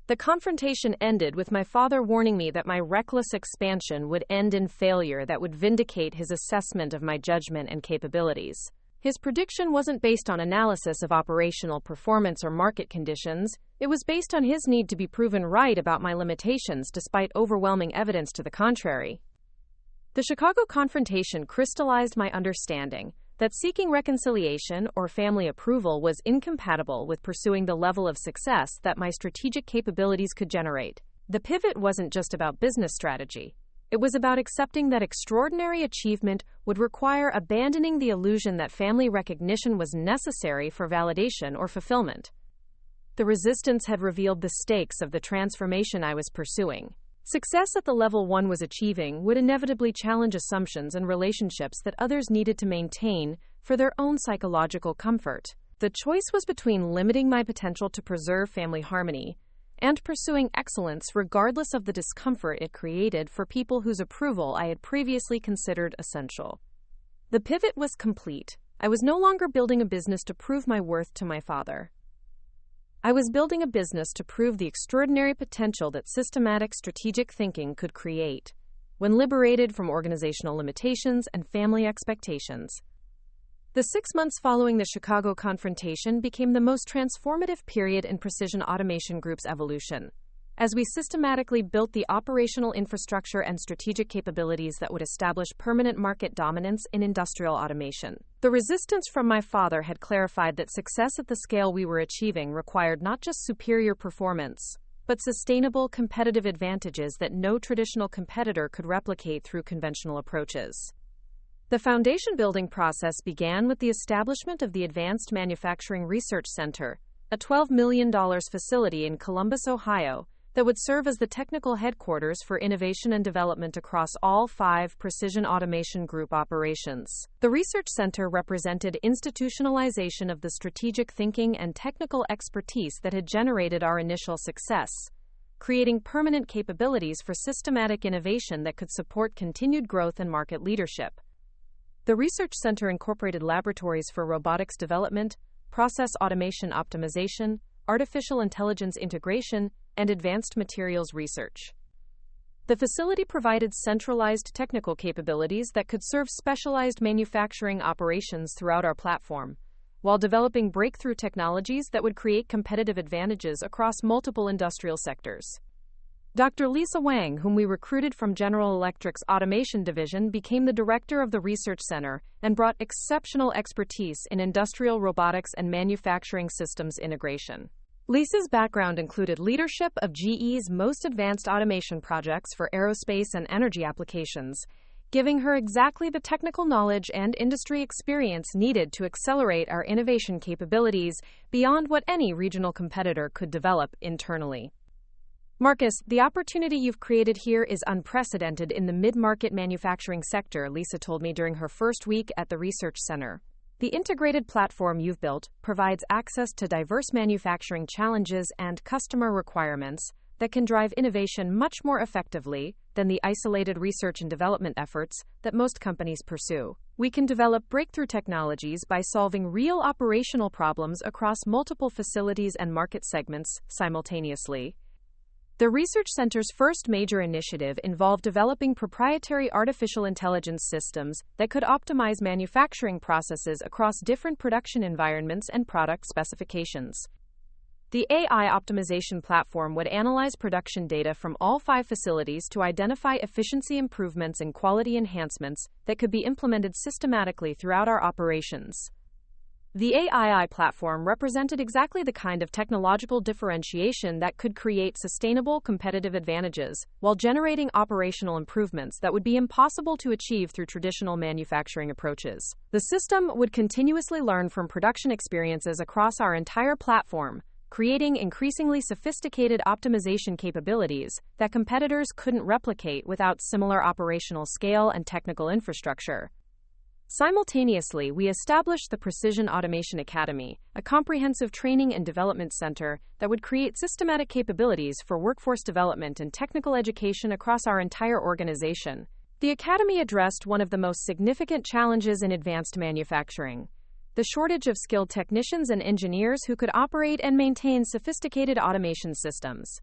The confrontation ended with my father warning me that my reckless expansion would end in failure that would vindicate his assessment of my judgment and capabilities. His prediction wasn't based on analysis of operational performance or market conditions. It was based on his need to be proven right about my limitations despite overwhelming evidence to the contrary. The Chicago confrontation crystallized my understanding that seeking reconciliation or family approval was incompatible with pursuing the level of success that my strategic capabilities could generate. The pivot wasn't just about business strategy. It was about accepting that extraordinary achievement would require abandoning the illusion that family recognition was necessary for validation or fulfillment. The resistance had revealed the stakes of the transformation I was pursuing. Success at the level one was achieving would inevitably challenge assumptions and relationships that others needed to maintain for their own psychological comfort. The choice was between limiting my potential to preserve family harmony and pursuing excellence regardless of the discomfort it created for people whose approval I had previously considered essential. The pivot was complete. I was no longer building a business to prove my worth to my father. I was building a business to prove the extraordinary potential that systematic strategic thinking could create when liberated from organizational limitations and family expectations. The 6 months following the Chicago confrontation became the most transformative period in Precision Automation Group's evolution, as we systematically built the operational infrastructure and strategic capabilities that would establish permanent market dominance in industrial automation. The resistance from my father had clarified that success at the scale we were achieving required not just superior performance, but sustainable competitive advantages that no traditional competitor could replicate through conventional approaches. The foundation building process began with the establishment of the Advanced Manufacturing Research Center, a $12 million facility in Columbus, Ohio, that would serve as the technical headquarters for innovation and development across all 5 Precision Automation Group operations. The research center represented institutionalization of the strategic thinking and technical expertise that had generated our initial success, creating permanent capabilities for systematic innovation that could support continued growth and market leadership. The research center incorporated laboratories for robotics development, process automation optimization, artificial intelligence integration, and advanced materials research. The facility provided centralized technical capabilities that could serve specialized manufacturing operations throughout our platform, while developing breakthrough technologies that would create competitive advantages across multiple industrial sectors. Dr. Lisa Wang, whom we recruited from General Electric's Automation Division, became the director of the Research Center and brought exceptional expertise in industrial robotics and manufacturing systems integration. Lisa's background included leadership of GE's most advanced automation projects for aerospace and energy applications, giving her exactly the technical knowledge and industry experience needed to accelerate our innovation capabilities beyond what any regional competitor could develop internally. Marcus, the opportunity you've created here is unprecedented in the mid-market manufacturing sector, Lisa told me during her first week at the Research Center. The integrated platform you've built provides access to diverse manufacturing challenges and customer requirements that can drive innovation much more effectively than the isolated research and development efforts that most companies pursue. We can develop breakthrough technologies by solving real operational problems across multiple facilities and market segments simultaneously. The Research Center's first major initiative involved developing proprietary artificial intelligence systems that could optimize manufacturing processes across different production environments and product specifications. The AI optimization platform would analyze production data from all 5 facilities to identify efficiency improvements and quality enhancements that could be implemented systematically throughout our operations. The AI platform represented exactly the kind of technological differentiation that could create sustainable competitive advantages while generating operational improvements that would be impossible to achieve through traditional manufacturing approaches. The system would continuously learn from production experiences across our entire platform, creating increasingly sophisticated optimization capabilities that competitors couldn't replicate without similar operational scale and technical infrastructure. Simultaneously, we established the Precision Automation Academy, a comprehensive training and development center that would create systematic capabilities for workforce development and technical education across our entire organization. The Academy addressed one of the most significant challenges in advanced manufacturing: the shortage of skilled technicians and engineers who could operate and maintain sophisticated automation systems.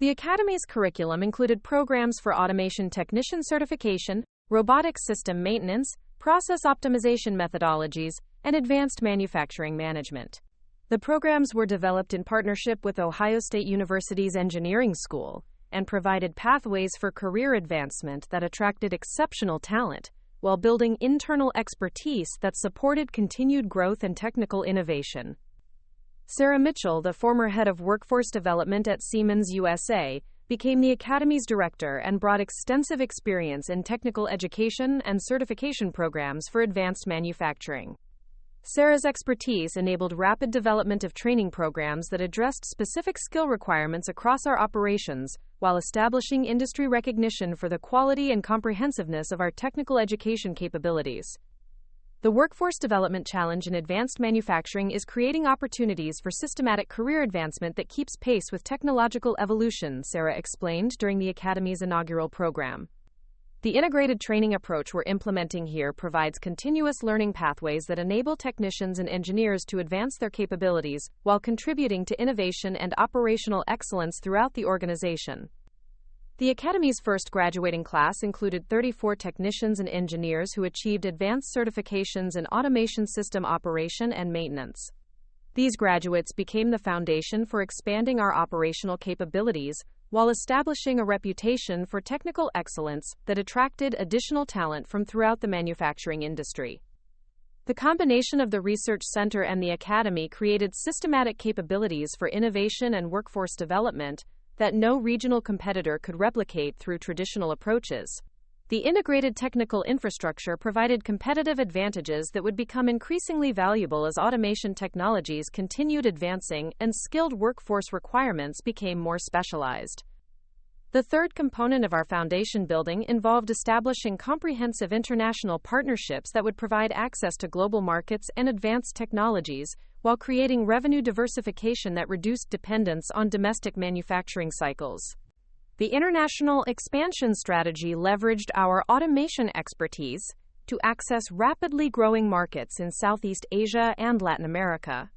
The Academy's curriculum included programs for automation technician certification, robotics system maintenance, process optimization methodologies, and advanced manufacturing management. The programs were developed in partnership with Ohio State University's Engineering School and provided pathways for career advancement that attracted exceptional talent, while building internal expertise that supported continued growth and technical innovation. Sarah Mitchell, the former head of workforce development at Siemens USA, became the Academy's director and brought extensive experience in technical education and certification programs for advanced manufacturing. Sarah's expertise enabled rapid development of training programs that addressed specific skill requirements across our operations, while establishing industry recognition for the quality and comprehensiveness of our technical education capabilities. The Workforce Development Challenge in advanced manufacturing is creating opportunities for systematic career advancement that keeps pace with technological evolution, Sarah explained during the Academy's inaugural program. The integrated training approach we're implementing here provides continuous learning pathways that enable technicians and engineers to advance their capabilities while contributing to innovation and operational excellence throughout the organization. The Academy's first graduating class included 34 technicians and engineers who achieved advanced certifications in automation system operation and maintenance. These graduates became the foundation for expanding our operational capabilities while establishing a reputation for technical excellence that attracted additional talent from throughout the manufacturing industry. The combination of the Research Center and the Academy created systematic capabilities for innovation and workforce development that no regional competitor could replicate through traditional approaches. The integrated technical infrastructure provided competitive advantages that would become increasingly valuable as automation technologies continued advancing and skilled workforce requirements became more specialized. The third component of our foundation building involved establishing comprehensive international partnerships that would provide access to global markets and advanced technologies, while creating revenue diversification that reduced dependence on domestic manufacturing cycles. The international expansion strategy leveraged our automation expertise to access rapidly growing markets in Southeast Asia and Latin America,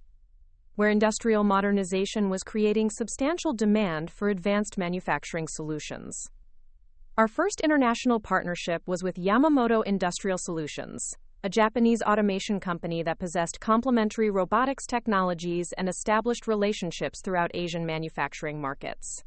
where industrial modernization was creating substantial demand for advanced manufacturing solutions. Our first international partnership was with Yamamoto Industrial Solutions, a Japanese automation company that possessed complementary robotics technologies and established relationships throughout Asian manufacturing markets.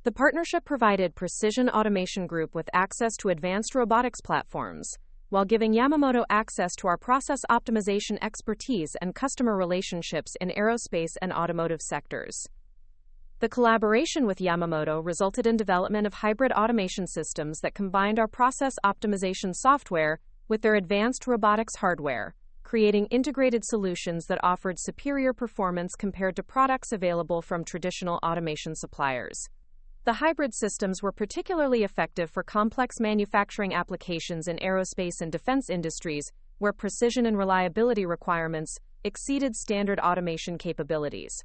The partnership provided Precision Automation Group with access to advanced robotics platforms, while giving Yamamoto access to our process optimization expertise and customer relationships in aerospace and automotive sectors. The collaboration with Yamamoto resulted in development of hybrid automation systems that combined our process optimization software with their advanced robotics hardware, creating integrated solutions that offered superior performance compared to products available from traditional automation suppliers. The hybrid systems were particularly effective for complex manufacturing applications in aerospace and defense industries, where precision and reliability requirements exceeded standard automation capabilities.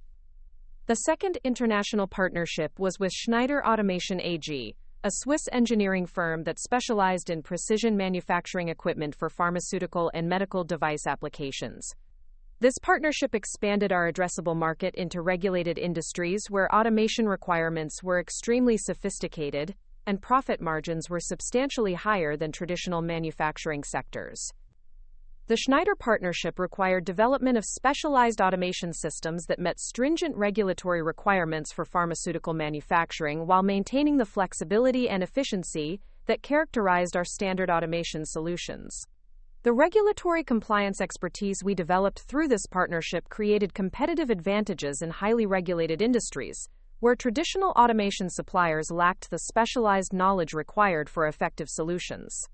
The second international partnership was with Schneider Automation AG, a Swiss engineering firm that specialized in precision manufacturing equipment for pharmaceutical and medical device applications. This partnership expanded our addressable market into regulated industries where automation requirements were extremely sophisticated and profit margins were substantially higher than traditional manufacturing sectors. The Schneider partnership required development of specialized automation systems that met stringent regulatory requirements for pharmaceutical manufacturing while maintaining the flexibility and efficiency that characterized our standard automation solutions. The regulatory compliance expertise we developed through this partnership created competitive advantages in highly regulated industries, where traditional automation suppliers lacked the specialized knowledge required for effective solutions.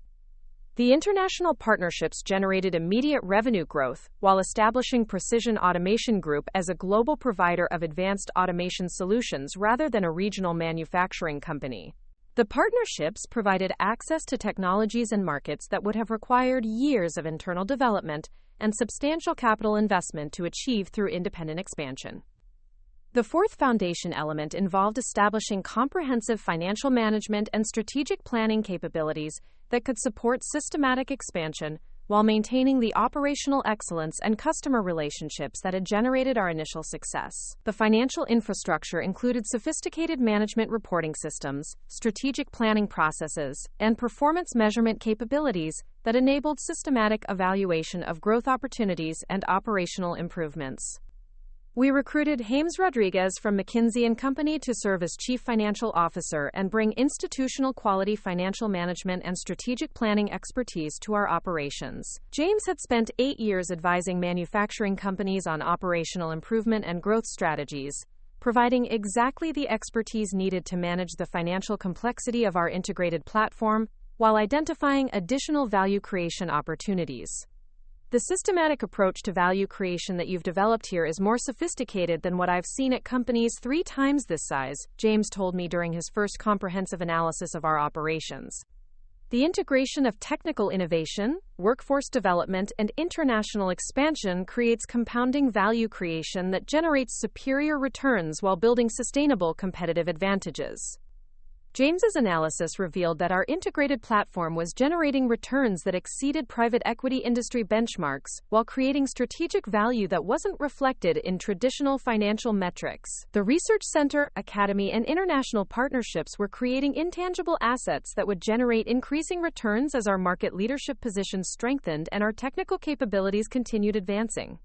The international partnerships generated immediate revenue growth while establishing Precision Automation Group as a global provider of advanced automation solutions rather than a regional manufacturing company. The partnerships provided access to technologies and markets that would have required years of internal development and substantial capital investment to achieve through independent expansion. The fourth foundation element involved establishing comprehensive financial management and strategic planning capabilities that could support systematic expansion while maintaining the operational excellence and customer relationships that had generated our initial success. The financial infrastructure included sophisticated management reporting systems, strategic planning processes, and performance measurement capabilities that enabled systematic evaluation of growth opportunities and operational improvements. We recruited James Rodriguez from McKinsey & Company to serve as Chief Financial Officer and bring institutional quality financial management and strategic planning expertise to our operations. James had spent 8 years advising manufacturing companies on operational improvement and growth strategies, providing exactly the expertise needed to manage the financial complexity of our integrated platform while identifying additional value creation opportunities. The systematic approach to value creation that you've developed here is more sophisticated than what I've seen at companies 3 times this size, James told me during his first comprehensive analysis of our operations. The integration of technical innovation, workforce development, and international expansion creates compounding value creation that generates superior returns while building sustainable competitive advantages. James's analysis revealed that our integrated platform was generating returns that exceeded private equity industry benchmarks while creating strategic value that wasn't reflected in traditional financial metrics. The research center, academy, and international partnerships were creating intangible assets that would generate increasing returns as our market leadership position strengthened and our technical capabilities continued advancing.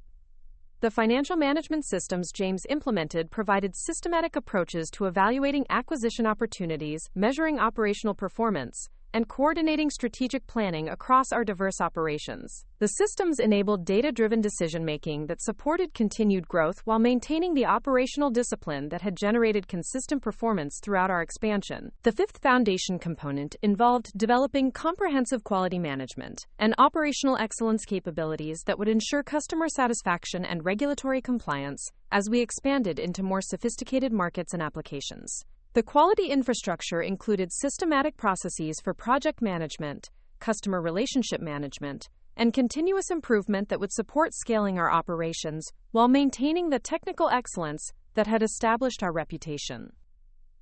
The financial management systems James implemented provided systematic approaches to evaluating acquisition opportunities, measuring operational performance, and coordinating strategic planning across our diverse operations. The systems enabled data-driven decision-making that supported continued growth while maintaining the operational discipline that had generated consistent performance throughout our expansion. The fifth foundation component involved developing comprehensive quality management and operational excellence capabilities that would ensure customer satisfaction and regulatory compliance as we expanded into more sophisticated markets and applications. The quality infrastructure included systematic processes for project management, customer relationship management, and continuous improvement that would support scaling our operations while maintaining the technical excellence that had established our reputation.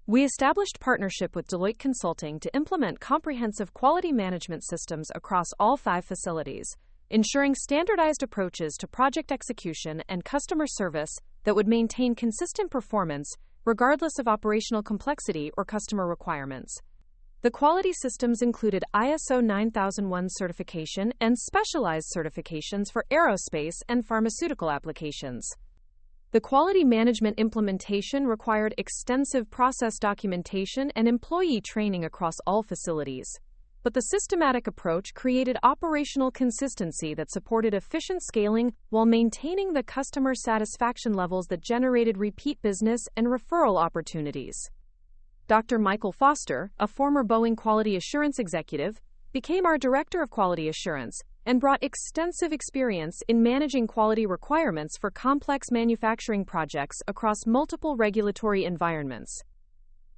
We established partnership with Deloitte Consulting to implement comprehensive quality management systems across all 5 facilities, ensuring standardized approaches to project execution and customer service that would maintain consistent performance regardless of operational complexity or customer requirements. The quality systems included ISO 9001 certification and specialized certifications for aerospace and pharmaceutical applications. The quality management implementation required extensive process documentation and employee training across all facilities. But the systematic approach created operational consistency that supported efficient scaling while maintaining the customer satisfaction levels that generated repeat business and referral opportunities. Dr. Michael Foster, a former Boeing quality assurance executive, became our Director of Quality Assurance and brought extensive experience in managing quality requirements for complex manufacturing projects across multiple regulatory environments.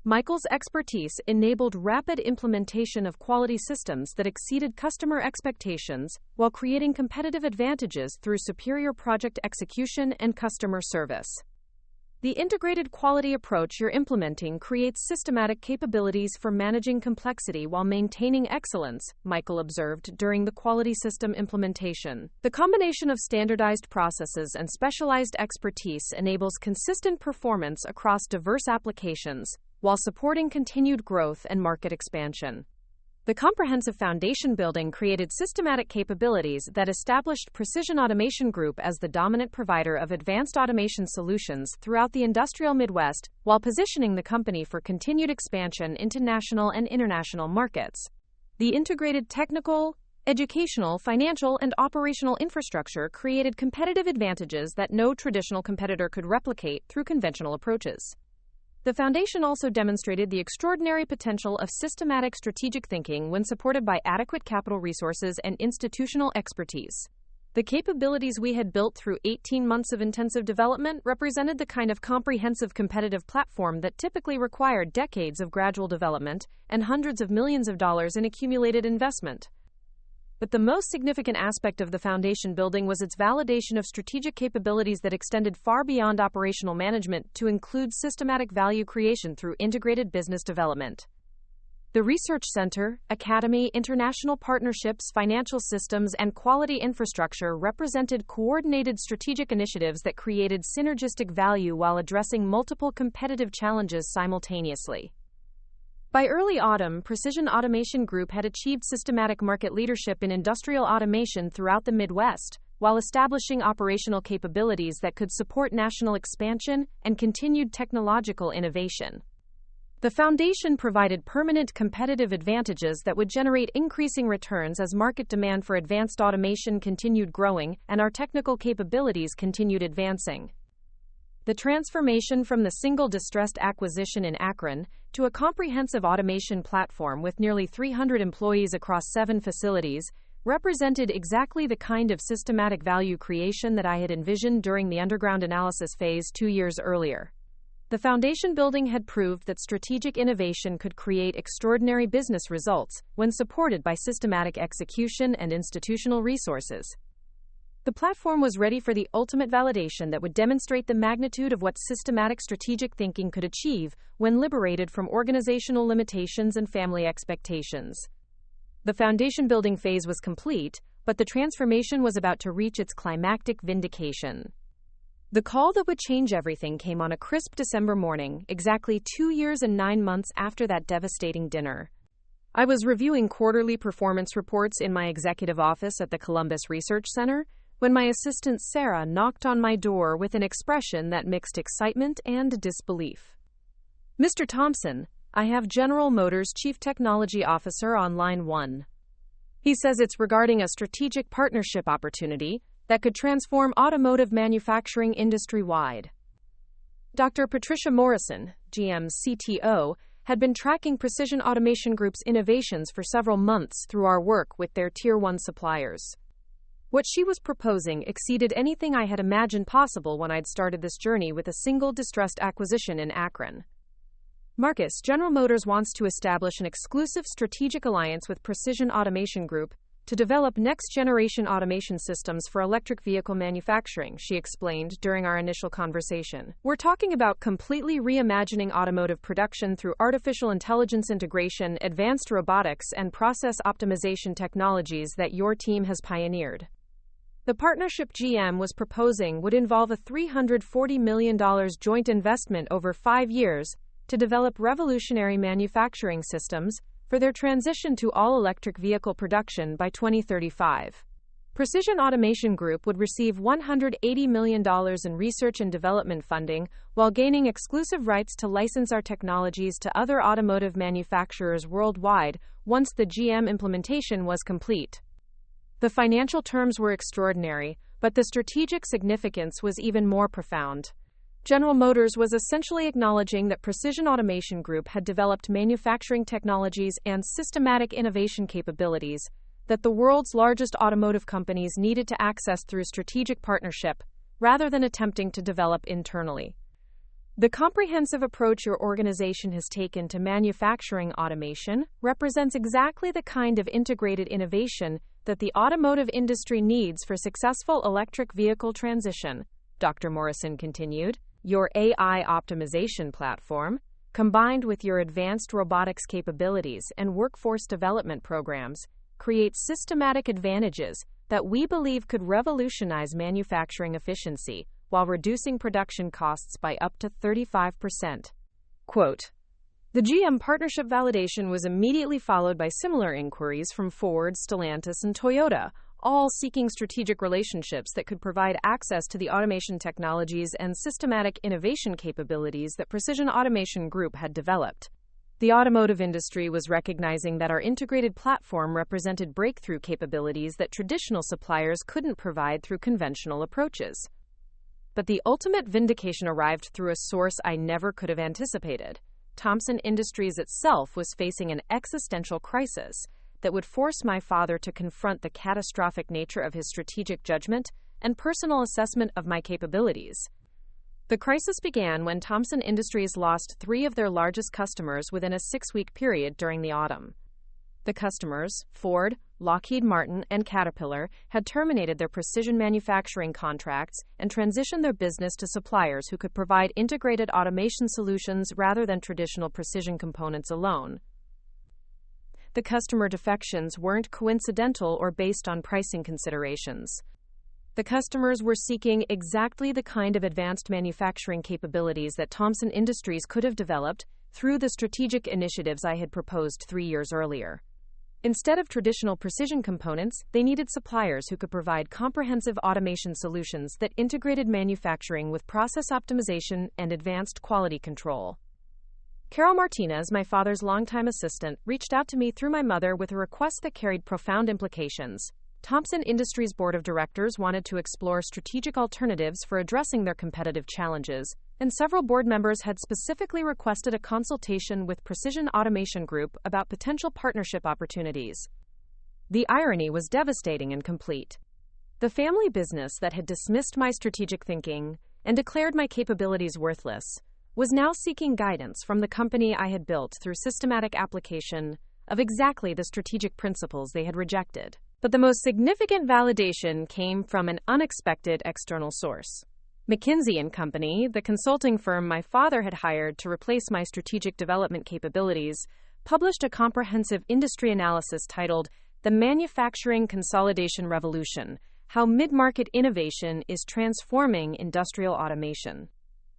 Michael's expertise enabled rapid implementation of quality systems that exceeded customer expectations while creating competitive advantages through superior project execution and customer service. The integrated quality approach you're implementing creates systematic capabilities for managing complexity while maintaining excellence, Michael observed during the quality system implementation. The combination of standardized processes and specialized expertise enables consistent performance across diverse applications, while supporting continued growth and market expansion. The comprehensive foundation building created systematic capabilities that established Precision Automation Group as the dominant provider of advanced automation solutions throughout the industrial Midwest, while positioning the company for continued expansion into national and international markets. The integrated technical, educational, financial, and operational infrastructure created competitive advantages that no traditional competitor could replicate through conventional approaches. The foundation also demonstrated the extraordinary potential of systematic strategic thinking when supported by adequate capital resources and institutional expertise. The capabilities we had built through 18 months of intensive development represented the kind of comprehensive competitive platform that typically required decades of gradual development and hundreds of millions of dollars in accumulated investment. But the most significant aspect of the foundation building was its validation of strategic capabilities that extended far beyond operational management to include systematic value creation through integrated business development. The Research Center, Academy, international partnerships, financial systems, and quality infrastructure represented coordinated strategic initiatives that created synergistic value while addressing multiple competitive challenges simultaneously. By early autumn, Precision Automation Group had achieved systematic market leadership in industrial automation throughout the Midwest, while establishing operational capabilities that could support national expansion and continued technological innovation. The foundation provided permanent competitive advantages that would generate increasing returns as market demand for advanced automation continued growing and our technical capabilities continued advancing. The transformation from the single distressed acquisition in Akron to a comprehensive automation platform with nearly 300 employees across 7 facilities represented exactly the kind of systematic value creation that I had envisioned during the underground analysis phase 2 years earlier. The foundation building had proved that strategic innovation could create extraordinary business results when supported by systematic execution and institutional resources. The platform was ready for the ultimate validation that would demonstrate the magnitude of what systematic strategic thinking could achieve when liberated from organizational limitations and family expectations. The foundation building phase was complete, but the transformation was about to reach its climactic vindication. The call that would change everything came on a crisp December morning, exactly 2 years and 9 months after that devastating dinner. I was reviewing quarterly performance reports in my executive office at the Columbus Research Center when my assistant Sarah knocked on my door with an expression that mixed excitement and disbelief. "Mr. Thompson, I have General Motors' Chief Technology Officer on line 1. He says it's regarding a strategic partnership opportunity that could transform automotive manufacturing industry-wide." Dr. Patricia Morrison, GM's CTO, had been tracking Precision Automation Group's innovations for several months through our work with their Tier 1 suppliers. What she was proposing exceeded anything I had imagined possible when I'd started this journey with a single distressed acquisition in Akron. "Marcus, General Motors wants to establish an exclusive strategic alliance with Precision Automation Group to develop next-generation automation systems for electric vehicle manufacturing," she explained during our initial conversation. "We're talking about completely reimagining automotive production through artificial intelligence integration, advanced robotics, and process optimization technologies that your team has pioneered." The partnership GM was proposing would involve a $340 million joint investment over 5 years to develop revolutionary manufacturing systems for their transition to all-electric vehicle production by 2035. Precision Automation Group would receive $180 million in research and development funding while gaining exclusive rights to license our technologies to other automotive manufacturers worldwide once the GM implementation was complete. The financial terms were extraordinary, but the strategic significance was even more profound. General Motors was essentially acknowledging that Precision Automation Group had developed manufacturing technologies and systematic innovation capabilities that the world's largest automotive companies needed to access through strategic partnership, rather than attempting to develop internally. "The comprehensive approach your organization has taken to manufacturing automation represents exactly the kind of integrated innovation that the automotive industry needs for successful electric vehicle transition," Dr. Morrison continued. Your AI optimization platform, combined with your advanced robotics capabilities and workforce development programs, creates systematic advantages that we believe could revolutionize manufacturing efficiency while reducing production costs by up to 35%. Quote, the GM partnership validation was immediately followed by similar inquiries from Ford, Stellantis, and Toyota, all seeking strategic relationships that could provide access to the automation technologies and systematic innovation capabilities that Precision Automation Group had developed. The automotive industry was recognizing that our integrated platform represented breakthrough capabilities that traditional suppliers couldn't provide through conventional approaches. But the ultimate vindication arrived through a source I never could have anticipated. Thomson Industries itself was facing an existential crisis that would force my father to confront the catastrophic nature of his strategic judgment and personal assessment of my capabilities. The crisis began when Thomson Industries lost 3 of their largest customers within a 6-week period during the autumn. The customers, Ford, Lockheed Martin, and Caterpillar, had terminated their precision manufacturing contracts and transitioned their business to suppliers who could provide integrated automation solutions rather than traditional precision components alone. The customer defections weren't coincidental or based on pricing considerations. The customers were seeking exactly the kind of advanced manufacturing capabilities that Thomson Industries could have developed through the strategic initiatives I had proposed 3 years earlier. Instead of traditional precision components, they needed suppliers who could provide comprehensive automation solutions that integrated manufacturing with process optimization and advanced quality control. Carol Martinez, my father's longtime assistant, reached out to me through my mother with a request that carried profound implications. Thomson Industries' board of directors wanted to explore strategic alternatives for addressing their competitive challenges, and several board members had specifically requested a consultation with Precision Automation Group about potential partnership opportunities. The irony was devastating and complete. The family business that had dismissed my strategic thinking and declared my capabilities worthless was now seeking guidance from the company I had built through systematic application of exactly the strategic principles they had rejected. But the most significant validation came from an unexpected external source. McKinsey & Company, the consulting firm my father had hired to replace my strategic development capabilities, published a comprehensive industry analysis titled The Manufacturing Consolidation Revolution: How Mid-Market Innovation is Transforming Industrial Automation.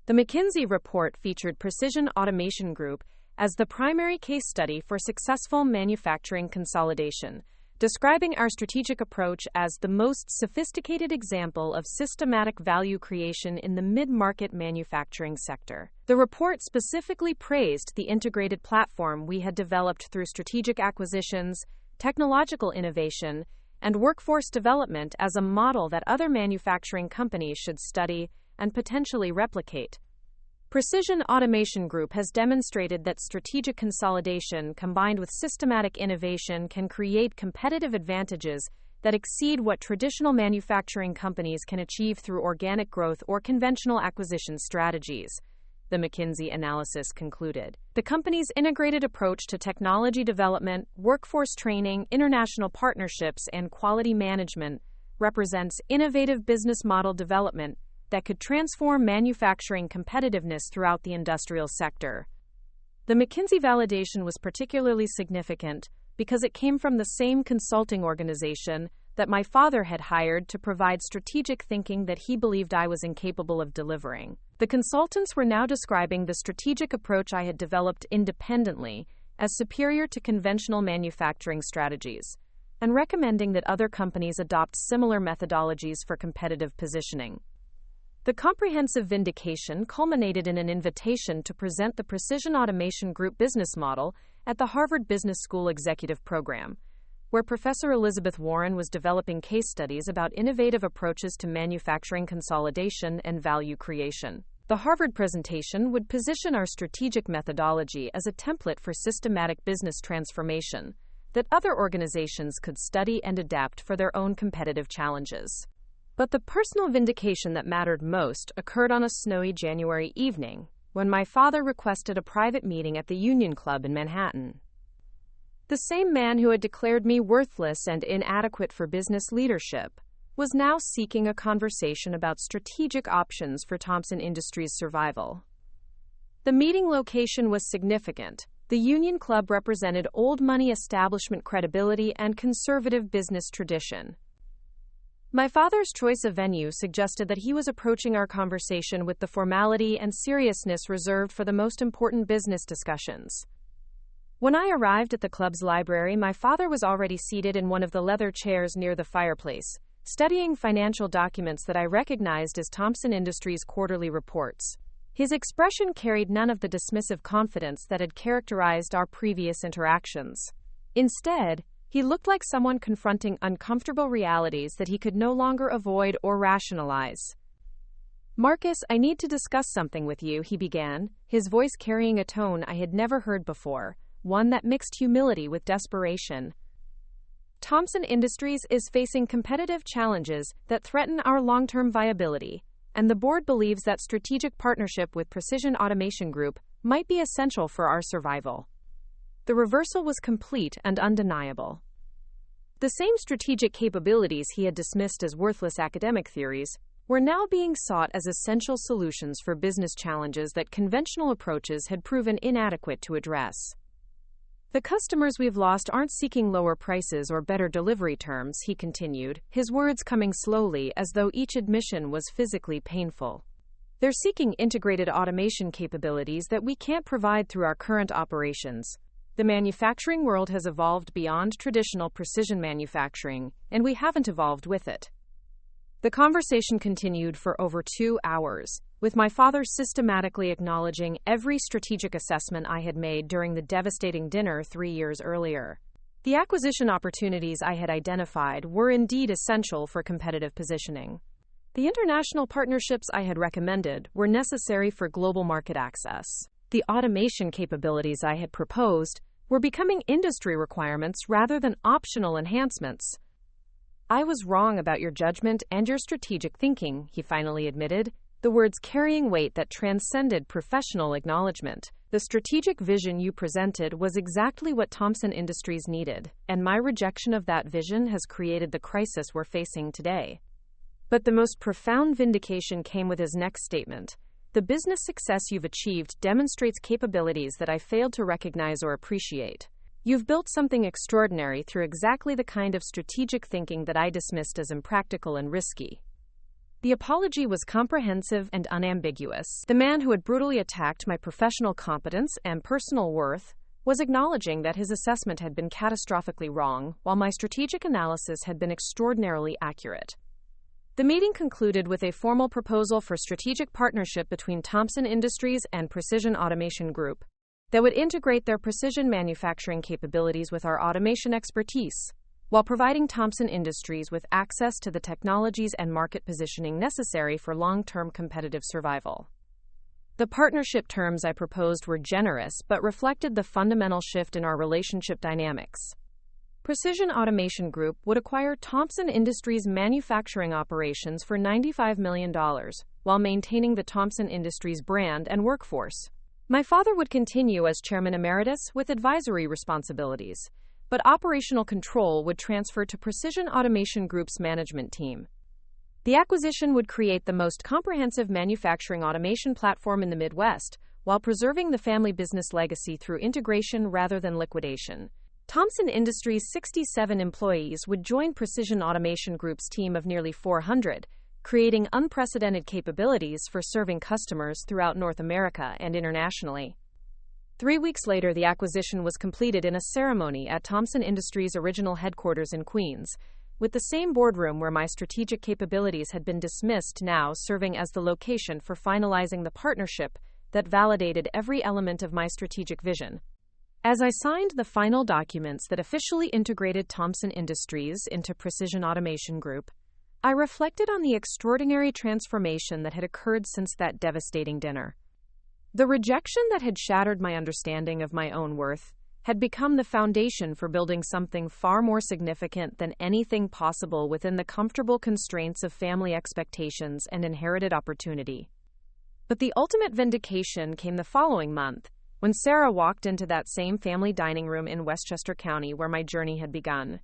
The McKinsey report featured Precision Automation Group as the primary case study for successful manufacturing consolidation, describing our strategic approach as the most sophisticated example of systematic value creation in the mid-market manufacturing sector. The report specifically praised the integrated platform we had developed through strategic acquisitions, technological innovation, and workforce development as a model that other manufacturing companies should study and potentially replicate. Precision Automation Group has demonstrated that strategic consolidation combined with systematic innovation can create competitive advantages that exceed what traditional manufacturing companies can achieve through organic growth or conventional acquisition strategies, the McKinsey analysis concluded. The company's integrated approach to technology development, workforce training, international partnerships, and quality management represents innovative business model development that could transform manufacturing competitiveness throughout the industrial sector. The McKinsey validation was particularly significant because it came from the same consulting organization that my father had hired to provide strategic thinking that he believed I was incapable of delivering. The consultants were now describing the strategic approach I had developed independently as superior to conventional manufacturing strategies, and recommending that other companies adopt similar methodologies for competitive positioning. The comprehensive vindication culminated in an invitation to present the Precision Automation Group business model at the Harvard Business School Executive Program, where Professor Elizabeth Warren was developing case studies about innovative approaches to manufacturing consolidation and value creation. The Harvard presentation would position our strategic methodology as a template for systematic business transformation that other organizations could study and adapt for their own competitive challenges. But the personal vindication that mattered most occurred on a snowy January evening, when my father requested a private meeting at the Union Club in Manhattan. The same man who had declared me worthless and inadequate for business leadership was now seeking a conversation about strategic options for Thompson Industries' survival. The meeting location was significant. The Union Club represented old money establishment credibility and conservative business tradition. My father's choice of venue suggested that he was approaching our conversation with the formality and seriousness reserved for the most important business discussions. When I arrived at the club's library, my father was already seated in one of the leather chairs near the fireplace, studying financial documents that I recognized as Thompson Industries' quarterly reports. His expression carried none of the dismissive confidence that had characterized our previous interactions. Instead, he looked like someone confronting uncomfortable realities that he could no longer avoid or rationalize. "Marcus, I need to discuss something with you," he began, his voice carrying a tone I had never heard before, one that mixed humility with desperation. "Thompson Industries is facing competitive challenges that threaten our long-term viability, and the board believes that strategic partnership with Precision Automation Group might be essential for our survival." The reversal was complete and undeniable. The same strategic capabilities he had dismissed as worthless academic theories were now being sought as essential solutions for business challenges that conventional approaches had proven inadequate to address. "The customers we've lost aren't seeking lower prices or better delivery terms," he continued, his words coming slowly as though each admission was physically painful. "They're seeking integrated automation capabilities that we can't provide through our current operations. The manufacturing world has evolved beyond traditional precision manufacturing, and we haven't evolved with it." The conversation continued for over 2 hours, with my father systematically acknowledging every strategic assessment I had made during the devastating dinner 3 years earlier. The acquisition opportunities I had identified were indeed essential for competitive positioning. The international partnerships I had recommended were necessary for global market access. The automation capabilities I had proposed were becoming industry requirements rather than optional enhancements. "I was wrong about your judgment and your strategic thinking," he finally admitted, the words carrying weight that transcended professional acknowledgement. "The strategic vision you presented was exactly what Thompson Industries needed, and my rejection of that vision has created the crisis we're facing today." But the most profound vindication came with his next statement. "The business success you've achieved demonstrates capabilities that I failed to recognize or appreciate. You've built something extraordinary through exactly the kind of strategic thinking that I dismissed as impractical and risky." The apology was comprehensive and unambiguous. The man who had brutally attacked my professional competence and personal worth was acknowledging that his assessment had been catastrophically wrong, while my strategic analysis had been extraordinarily accurate. The meeting concluded with a formal proposal for strategic partnership between Thompson Industries and Precision Automation Group that would integrate their precision manufacturing capabilities with our automation expertise, while providing Thompson Industries with access to the technologies and market positioning necessary for long-term competitive survival. The partnership terms I proposed were generous but reflected the fundamental shift in our relationship dynamics. Precision Automation Group would acquire Thompson Industries' manufacturing operations for $95 million, while maintaining the Thompson Industries brand and workforce. My father would continue as chairman emeritus with advisory responsibilities, but operational control would transfer to Precision Automation Group's management team. The acquisition would create the most comprehensive manufacturing automation platform in the Midwest, while preserving the family business legacy through integration rather than liquidation. Thompson Industries' 67 employees would join Precision Automation Group's team of nearly 400, creating unprecedented capabilities for serving customers throughout North America and internationally. 3 weeks later, the acquisition was completed in a ceremony at Thompson Industries' original headquarters in Queens, with the same boardroom where my strategic capabilities had been dismissed now serving as the location for finalizing the partnership that validated every element of my strategic vision. As I signed the final documents that officially integrated Thompson Industries into Precision Automation Group, I reflected on the extraordinary transformation that had occurred since that devastating dinner. The rejection that had shattered my understanding of my own worth had become the foundation for building something far more significant than anything possible within the comfortable constraints of family expectations and inherited opportunity. But the ultimate vindication came the following month, when Sarah walked into that same family dining room in Westchester County where my journey had begun.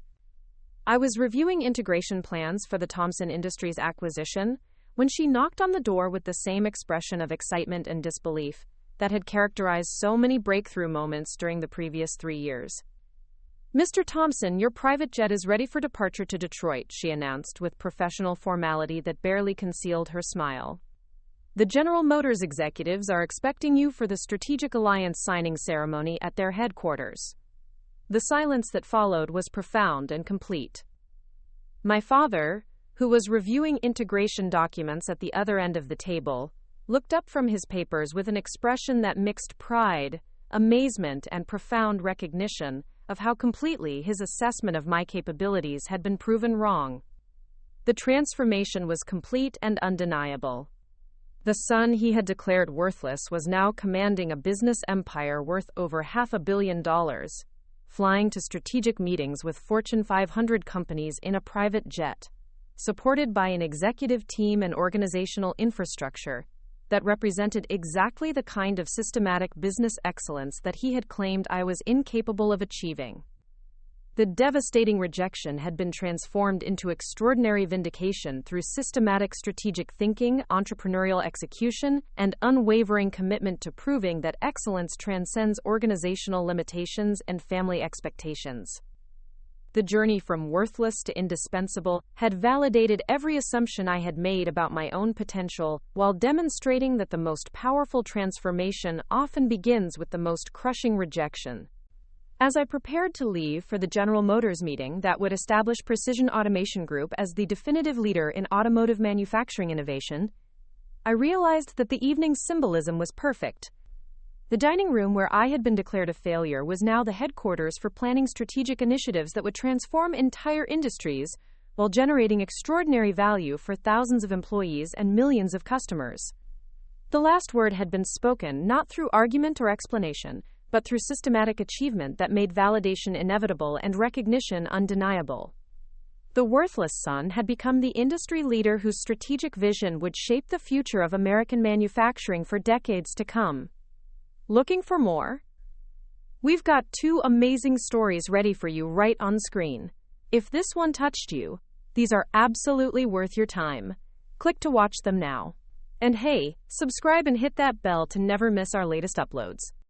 I was reviewing integration plans for the Thomson Industries acquisition when she knocked on the door with the same expression of excitement and disbelief that had characterized so many breakthrough moments during the previous 3 years. "Mr. Thomson, your private jet is ready for departure to Detroit," she announced with professional formality that barely concealed her smile. "The General Motors executives are expecting you for the strategic alliance signing ceremony at their headquarters." The silence that followed was profound and complete. My father, who was reviewing integration documents at the other end of the table, looked up from his papers with an expression that mixed pride, amazement, and profound recognition of how completely his assessment of my capabilities had been proven wrong. The transformation was complete and undeniable. The son he had declared worthless was now commanding a business empire worth over $500 million, flying to strategic meetings with Fortune 500 companies in a private jet, supported by an executive team and organizational infrastructure that represented exactly the kind of systematic business excellence that he had claimed I was incapable of achieving. The devastating rejection had been transformed into extraordinary vindication through systematic strategic thinking, entrepreneurial execution, and unwavering commitment to proving that excellence transcends organizational limitations and family expectations. The journey from worthless to indispensable had validated every assumption I had made about my own potential, while demonstrating that the most powerful transformation often begins with the most crushing rejection. As I prepared to leave for the General Motors meeting that would establish Precision Automation Group as the definitive leader in automotive manufacturing innovation, I realized that the evening's symbolism was perfect. The dining room where I had been declared a failure was now the headquarters for planning strategic initiatives that would transform entire industries while generating extraordinary value for thousands of employees and millions of customers. The last word had been spoken not through argument or explanation, but through systematic achievement that made validation inevitable and recognition undeniable. The worthless son had become the industry leader whose strategic vision would shape the future of American manufacturing for decades to come. Looking for more? We've got 2 amazing stories ready for you right on screen. If this one touched you, these are absolutely worth your time. Click to watch them now. And hey, subscribe and hit that bell to never miss our latest uploads.